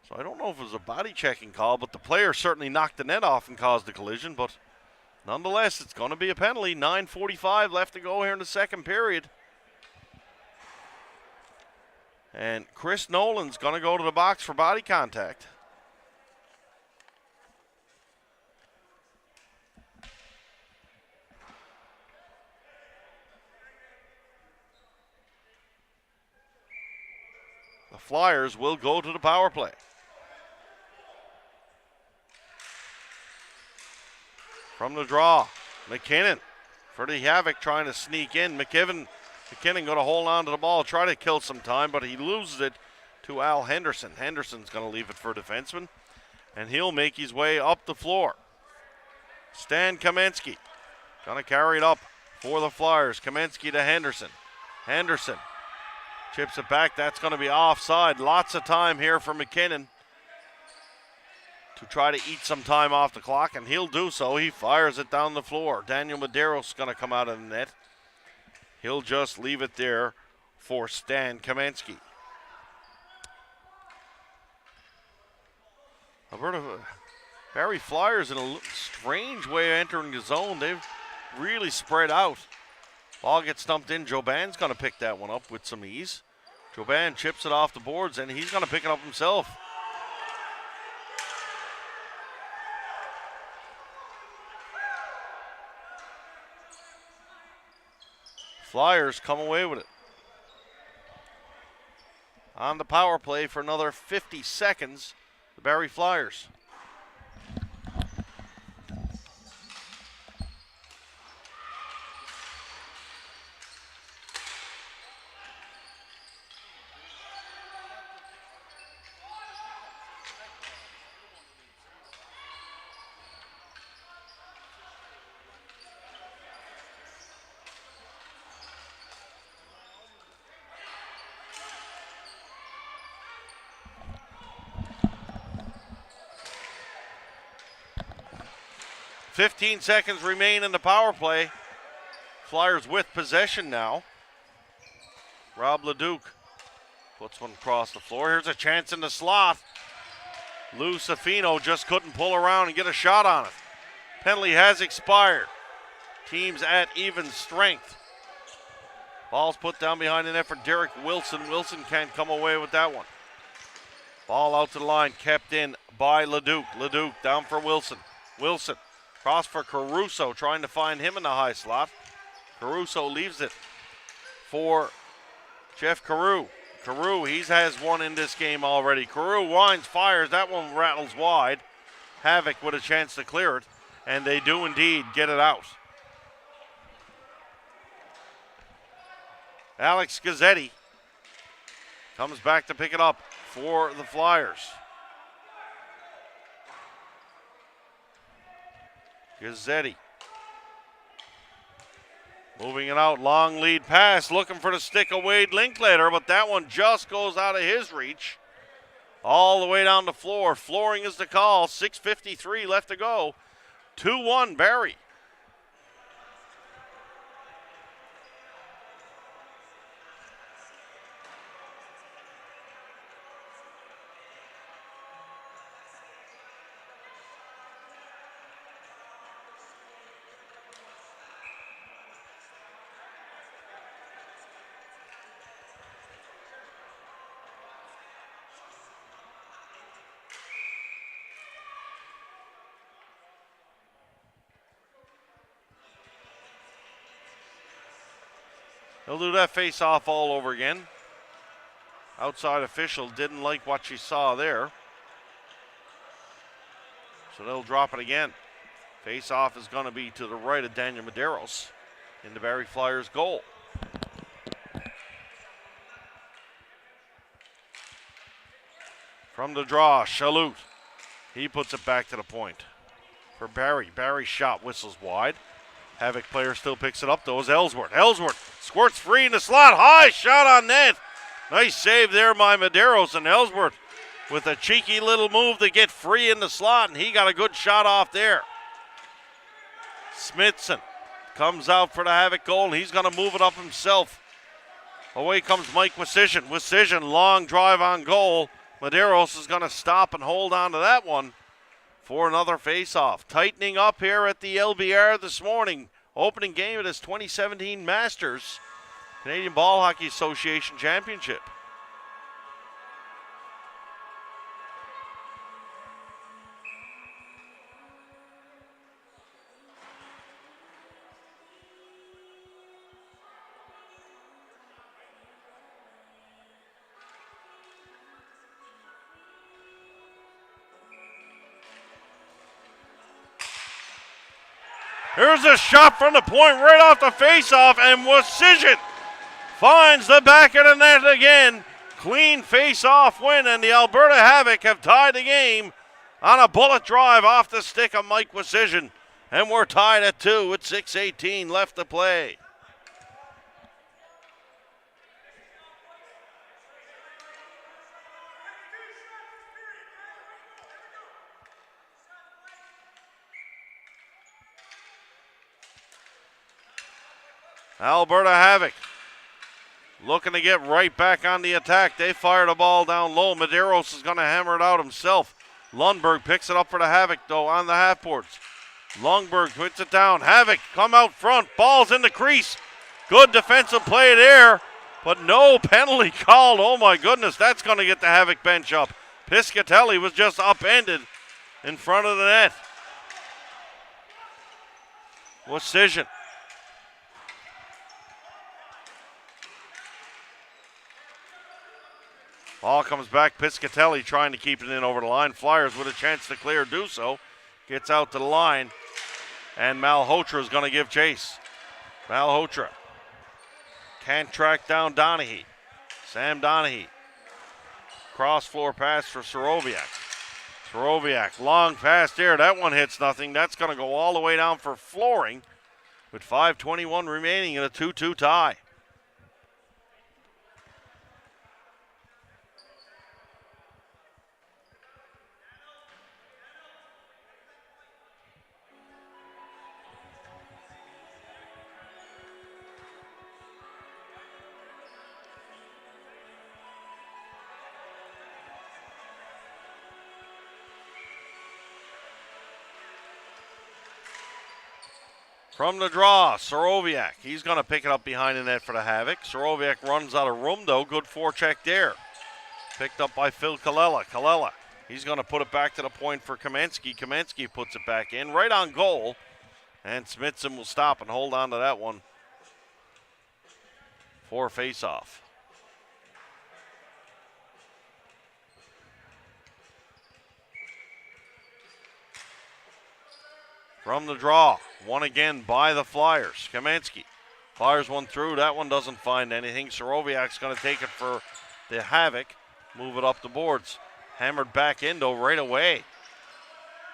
So I don't know if it was a body checking call, but the player certainly knocked the net off and caused the collision. But nonetheless, it's going to be a penalty. 9:45 left to go here in the second period. And Chris Nolan's going to go to the box for body contact. The Flyers will go to the power play. From the draw, McKinnon for the Havoc trying to sneak in. McKinnon going to hold on to the ball, try to kill some time, but he loses it to Al Henderson. Henderson's going to leave it for a defenseman, and he'll make his way up the floor. Stan Kamensky going to carry it up for the Flyers. Kamensky to Henderson. Henderson chips it back. That's going to be offside. Lots of time here for McKinnon to try to eat some time off the clock, and he'll do so. He fires it down the floor. Daniel Medeiros going to come out of the net. He'll just leave it there for Stan Kamensky. Alberta Barrie Flyers in a strange way entering the zone. They've really spread out. Ball gets stumped in. Joban's going to pick that one up with some ease. Joban chips it off the boards, and he's going to pick it up himself. Flyers come away with it. On the power play for another 50 seconds, the Barrie Flyers. .15 seconds remain in the power play. Flyers with possession now. Rob Leduc puts one across the floor. Here's a chance in the slot. Lou Safino just couldn't pull around and get a shot on it. Penalty has expired. Teams at even strength. Ball's put down behind the net for Derek Wilson. Wilson can't come away with that one. Ball out to the line, kept in by Leduc. Leduc down for Wilson. Wilson cross for Caruso, trying to find him in the high slot. Caruso leaves it for Jeff Carew. Carew, he has one in this game already. Carew winds, fires. That one rattles wide. Havoc with a chance to clear it, and they do indeed get it out. Alex Gazzetti comes back to pick it up for the Flyers. Gazzetti moving it out, long lead pass, looking for the stick of Wade Linklater, but that one just goes out of his reach. All the way down the floor. Flooring is the call. 6:53 left to go. 2-1 Barrie. He'll do that face-off all over again. Outside official didn't like what she saw there, so they'll drop it again. Face-off is going to be to the right of Daniel Medeiros in the Barrie Flyers goal. From the draw, Chalout. He puts it back to the point for Barrie. Barrie's shot whistles wide. Havoc player still picks it up, though, is Ellsworth. Ellsworth squirts free in the slot. High shot on net. Nice save there by Medeiros, and Ellsworth with a cheeky little move to get free in the slot, and he got a good shot off there. Smithson comes out for the Havoc goal, and he's going to move it up himself. Away comes Mike Wisijan. Wisijan, long drive on goal. Medeiros is going to stop and hold on to that one for another face-off. Tightening up here at the LBR this morning. Opening game of this 2017 Masters Canadian Ball Hockey Association Championship. Here's a shot from the point right off the face-off, and Wasijan finds the back of the net again. Clean face-off win, and the Alberta Havoc have tied the game on a bullet drive off the stick of Mike Wasijan. And we're tied at 2 with 6:18 left to play. Alberta Havoc looking to get right back on the attack. They fire the ball down low. Medeiros is going to hammer it out himself. Lundberg picks it up for the Havoc, though, on the half-boards. Lundberg puts it down. Havoc come out front. Ball's in the crease. Good defensive play there, but no penalty called. Oh, my goodness, that's going to get the Havoc bench up. Piscatelli was just upended in front of the net. Wasijan. Ball comes back. Piscatelli trying to keep it in over the line. Flyers with a chance to clear, do so. Gets out to the line. And Malhotra is going to give chase. Malhotra can't track down Donaghy. Sam Donaghy. Cross floor pass for Soroviak. Soroviak, long pass there. That one hits nothing. That's going to go all the way down for Flooring with 5:21 remaining in a 2-2 tie. From the draw, Soroviak. He's going to pick it up behind the net for the Havoc. Soroviak runs out of room, though. Good forecheck there. Picked up by Phil Kallela. Kallela, he's going to put it back to the point for Kamensky. Kamensky puts it back in, right on goal. And Smithson will stop and hold on to that one for face-off. From the draw, one again by the Flyers. Kamensky. Flyers one through. That one doesn't find anything. Soroviak's going to take it for the Havoc. Move it up the boards. Hammered back in, though, right away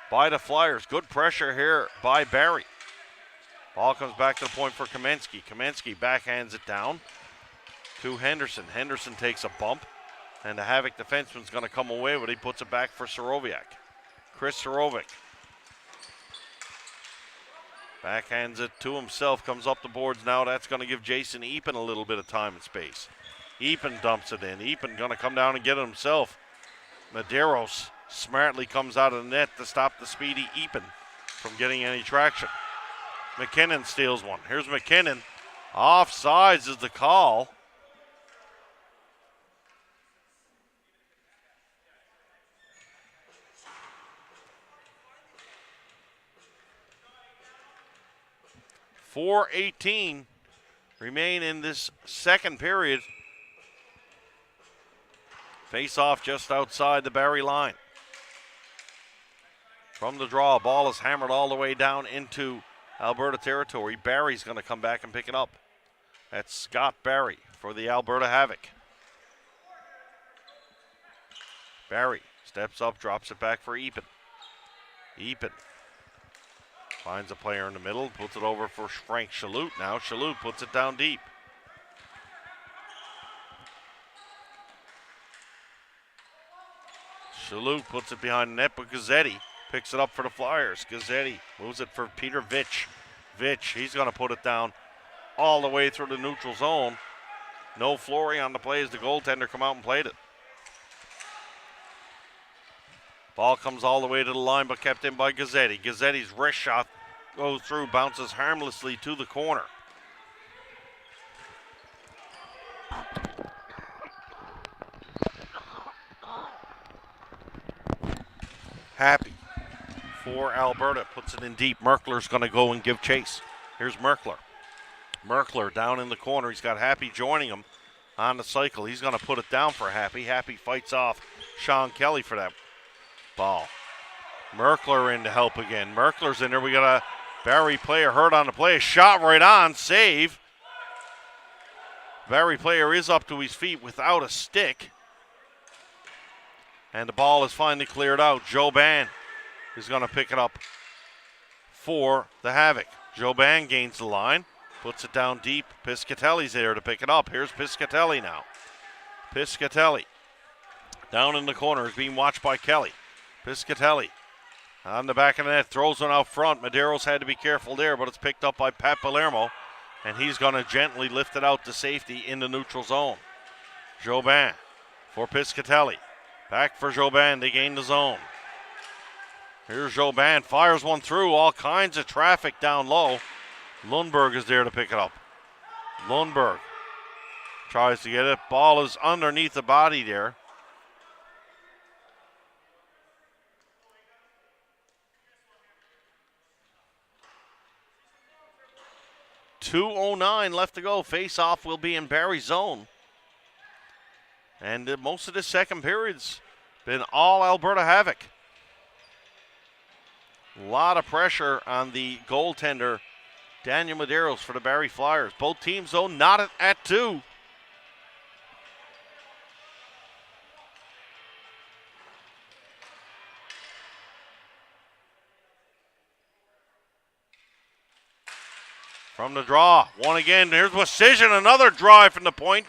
by the Flyers. Good pressure here by Barrie. Ball comes back to the point for Kamensky. Kamensky backhands it down to Henderson. Henderson takes a bump, and the Havoc defenseman's going to come away with it. He puts it back for Soroviak. Chris Sorovic. Backhands it to himself, comes up the boards now. That's going to give Jason Eapen a little bit of time and space. Eapen dumps it in. Eapen going to come down and get it himself. Medeiros smartly comes out of the net to stop the speedy Eapen from getting any traction. McKinnon steals one. Here's McKinnon. Offsides is the call. .4:18 remain in this second period. Face off just outside the Barrie line. From the draw, ball is hammered all the way down into Alberta territory. Barrie's going to come back and pick it up. That's Scott Barrie for the Alberta Havoc. Barrie steps up, drops it back for Eapen. Eapen finds a player in the middle, puts it over for Frank Shalhoub now. Shalhoub puts it down deep. Shalhoub puts it behind the net, but Gazzetti picks it up for the Flyers. Gazzetti moves it for Peter Vitch. Vitch, he's going to put it down all the way through the neutral zone. No Flory on the play as the goaltender come out and played it. Ball comes all the way to the line, but kept in by Gazzetti. Gazzetti's wrist shot goes through, bounces harmlessly to the corner. Happy for Alberta, puts it in deep. Merkler's going to go and give chase. Here's Merkler. Merkler down in the corner. He's got Happy joining him on the cycle. He's going to put it down for Happy. Happy fights off Sean Kelly for that ball. Merkler in to help again. Merkler's in there. We got a Barrie player hurt on the play. Shot right on. Save. Barrie player is up to his feet without a stick. And the ball is finally cleared out. Joban is going to pick it up for the Havoc. Joban gains the line. Puts it down deep. Piscatelli's there to pick it up. Here's Piscatelli now. Piscatelli down in the corner is being watched by Kelly. Piscatelli on the back of the net. Throws one out front. Medeiros had to be careful there, but it's picked up by Pat Palermo. And he's going to gently lift it out to safety in the neutral zone. Joban for Piscatelli. Back for Joban. They gain the zone. Here's Joban. Fires one through. All kinds of traffic down low. Lundberg is there to pick it up. Lundberg tries to get it. Ball is underneath the body there. .209 left to go. Face-off will be in Barrie's zone. And most of the second period's been all Alberta Havoc. A lot of pressure on the goaltender, Daniel Medeiros, for the Barrie Flyers. Both teams, though, not at 2. From the draw, one again. Here's Wasijan, another drive from the point.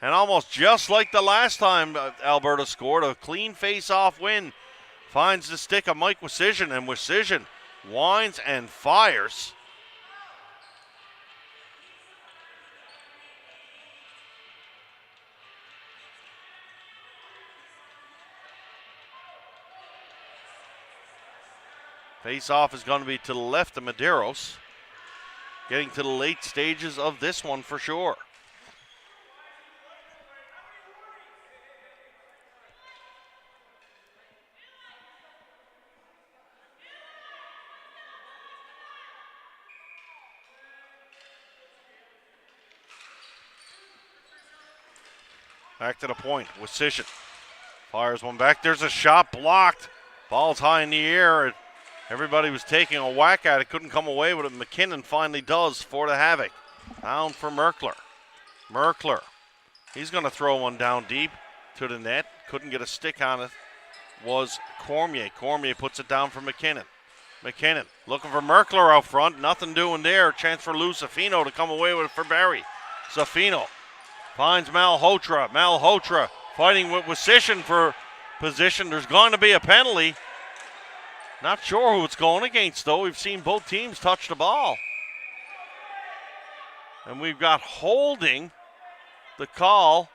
And almost just like the last time Alberta scored, a clean face-off win. Finds the stick of Mike Wasijan, and Wasijan winds and fires. Face-off is going to be to the left of Medeiros. Getting to the late stages of this one for sure. Back to the point. Wasijan fires one back. There's a shot blocked. Ball's high in the air. Everybody was taking a whack at it. Couldn't come away with it. McKinnon finally does for the Havoc. Down for Merkler. Merkler. He's going to throw one down deep to the net. Couldn't get a stick on it. Was Cormier. Cormier puts it down for McKinnon. McKinnon looking for Merkler out front. Nothing doing there. Chance for Lou Safino to come away with it for Barrie. Safino finds Malhotra. Malhotra fighting with Wasijan for position. There's going to be a penalty. Not sure who it's going against, though. We've seen both teams touch the ball. And we've got holding the call.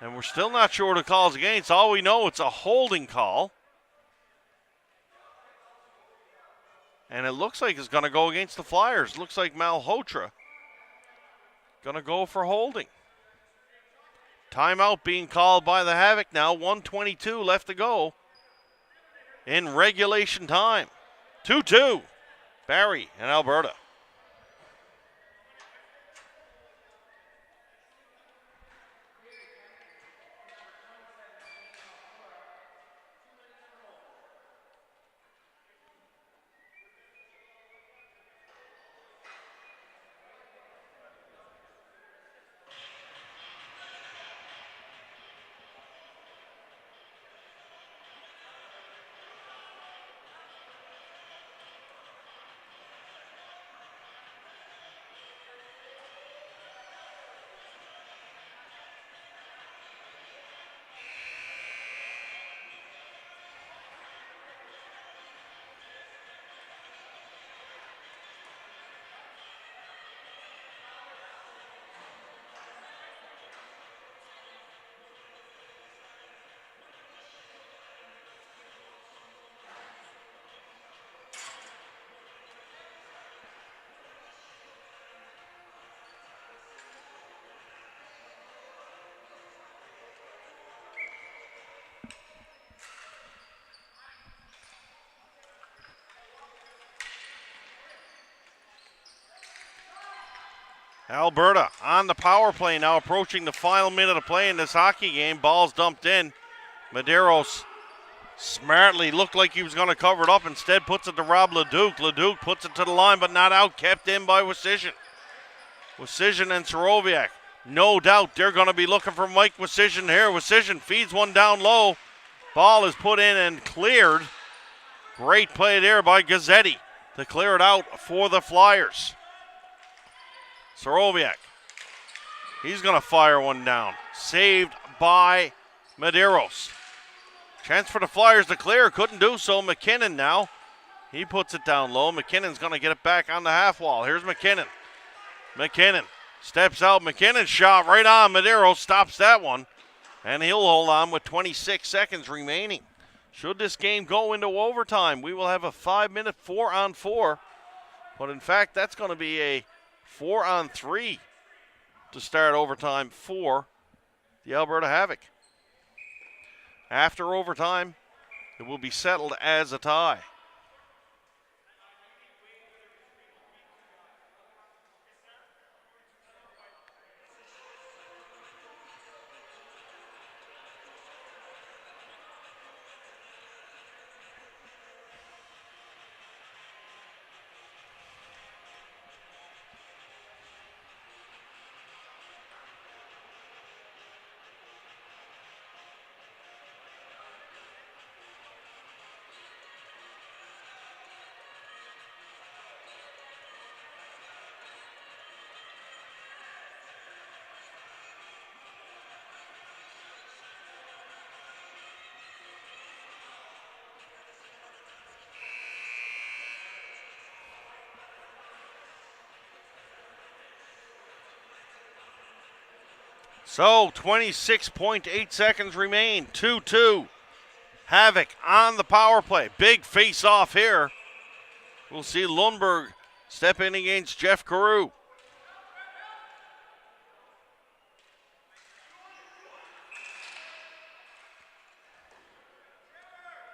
And we're still not sure what the call's against. All we know, it's a holding call. And it looks like it's going to go against the Flyers. Looks like Malhotra going to go for holding. Timeout being called by the Havoc now. 1:22 left to go in regulation time. 2-2, Barrie and Alberta. Alberta on the power play now, approaching the final minute of play in this hockey game. Ball's dumped in. Medeiros smartly looked like he was going to cover it up. Instead puts it to Rob Leduc. Leduc puts it to the line, but not out. Kept in by Wisijan. Wisijan and Soroviak. No doubt they're going to be looking for Mike Wisijan here. Wisijan feeds one down low. Ball is put in and cleared. Great play there by Gazzetti to clear it out for the Flyers. Soroviak. He's going to fire one down. Saved by Medeiros. Chance for the Flyers to clear. Couldn't do so. McKinnon now. He puts it down low. McKinnon's going to get it back on the half wall. Here's McKinnon. McKinnon steps out. McKinnon's shot right on. Medeiros stops that one. And he'll hold on with 26 seconds remaining. Should this game go into overtime, we will have a 5-minute 4-on-4. But in fact, that's going to be a 4-on-3 to start overtime for the Alberta Havoc. After overtime, it will be settled as a tie. So 26.8 seconds remain. 2-2. Havoc on the power play. Big face off here. We'll see Lundberg step in against Jeff Carew.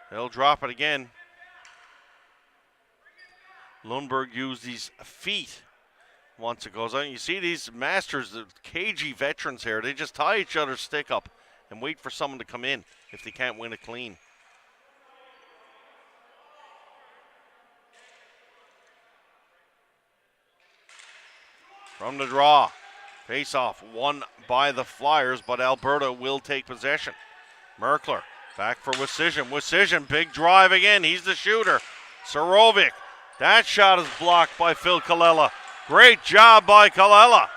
They'll drop it again. Lundberg used these feet once it goes on. You see these masters, the cagey veterans here, they just tie each other's stick up and wait for someone to come in if they can't win it clean. From the draw, face-off won by the Flyers, but Alberta will take possession. Merkler back for Wisijan. Wisijan, big drive again. He's the shooter. Sorovic. That shot is blocked by Phil Kallela. Great job by Kallela.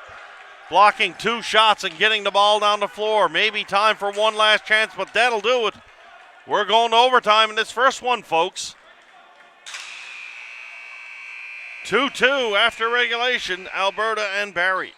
Blocking two shots and getting the ball down the floor. Maybe time for one last chance, but that'll do it. We're going to overtime in this first one, folks. 2-2 after regulation, Alberta and Barrie.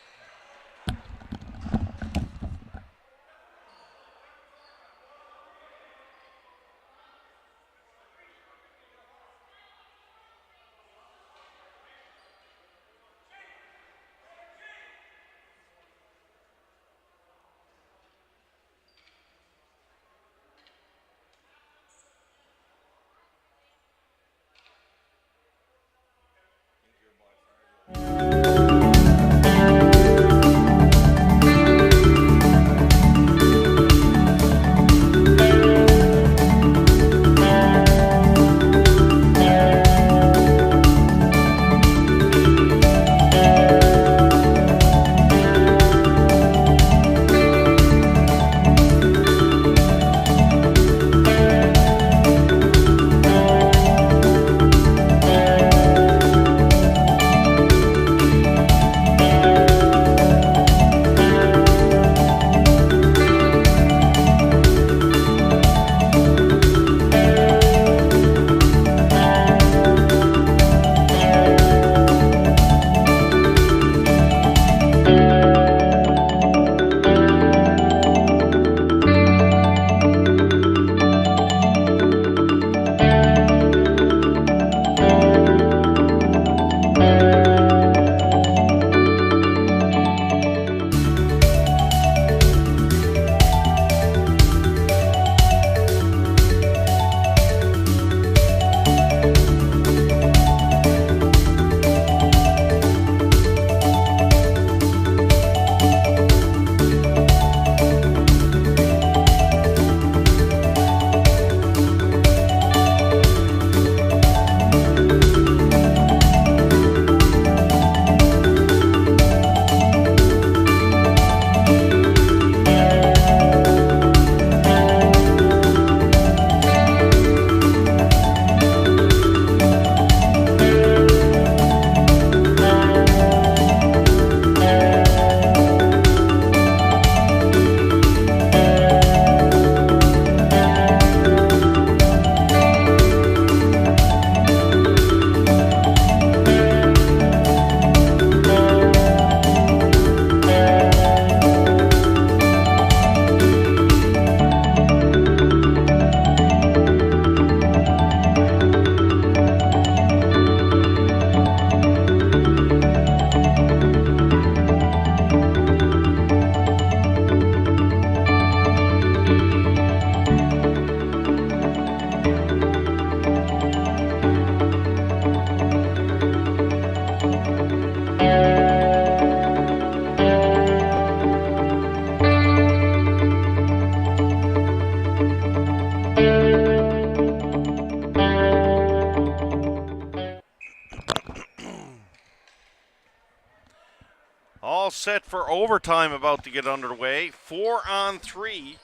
All set for overtime about to get underway. 4-on-3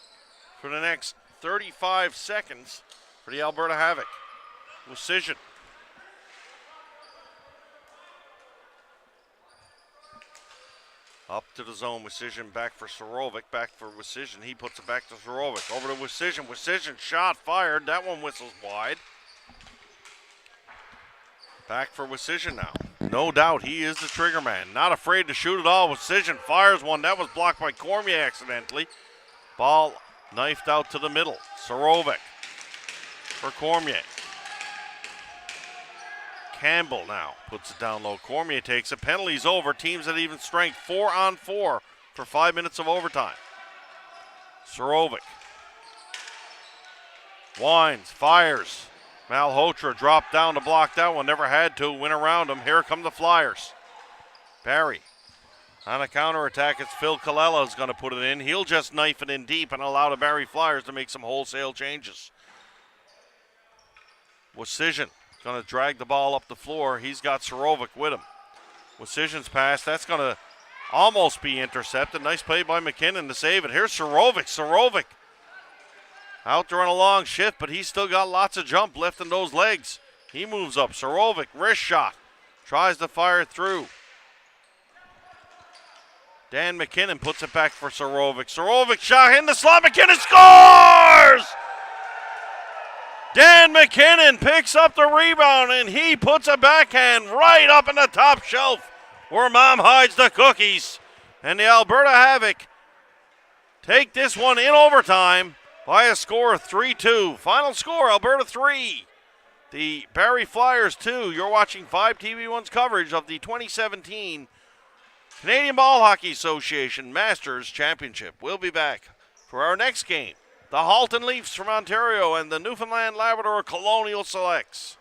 for the next 35 seconds for the Alberta Havoc. Decision. Up to the zone, Decision back for Sorovic, back for Decision. He puts it back to Sorovic. Over to Decision. Decision shot fired. That one whistles wide. Back for Decision now. No doubt he is the trigger man. Not afraid to shoot at all. Decision fires one. That was blocked by Cormier accidentally. Ball knifed out to the middle. Sorovic for Cormier. Campbell now puts it down low. Cormier takes it. Penalties over. Teams at even strength. 4-on-4 for 5 minutes of overtime. Sorovic. Winds. Fires. Malhotra dropped down to block that one. Never had to. Went around him. Here come the Flyers. Barrie. On a counterattack, it's Phil Colella is going to put it in. He'll just knife it in deep and allow the Barrie Flyers to make some wholesale changes. Decision. Going to drag the ball up the floor. He's got Sorovic with him. Decision's pass. That's going to almost be intercepted. Nice play by McKinnon to save it. Here's Sorovic. Sorovic out to run a long shift, but he's still got lots of jump left in those legs. He moves up. Sorovic, wrist shot. Tries to fire through. Dan McKinnon puts it back for Sorovic. Sorovic shot in the slot. McKinnon scores! Dan McKinnon picks up the rebound, and he puts a backhand right up in the top shelf where Mom hides the cookies. And the Alberta Havoc take this one in overtime by a score of 3-2. Final score, Alberta 3. The Barrie Flyers 2. You're watching 5 TV1's coverage of the 2017 Canadian Ball Hockey Association Masters Championship. We'll be back for our next game. The Halton Leafs from Ontario and the Newfoundland Labrador Colonial Selects.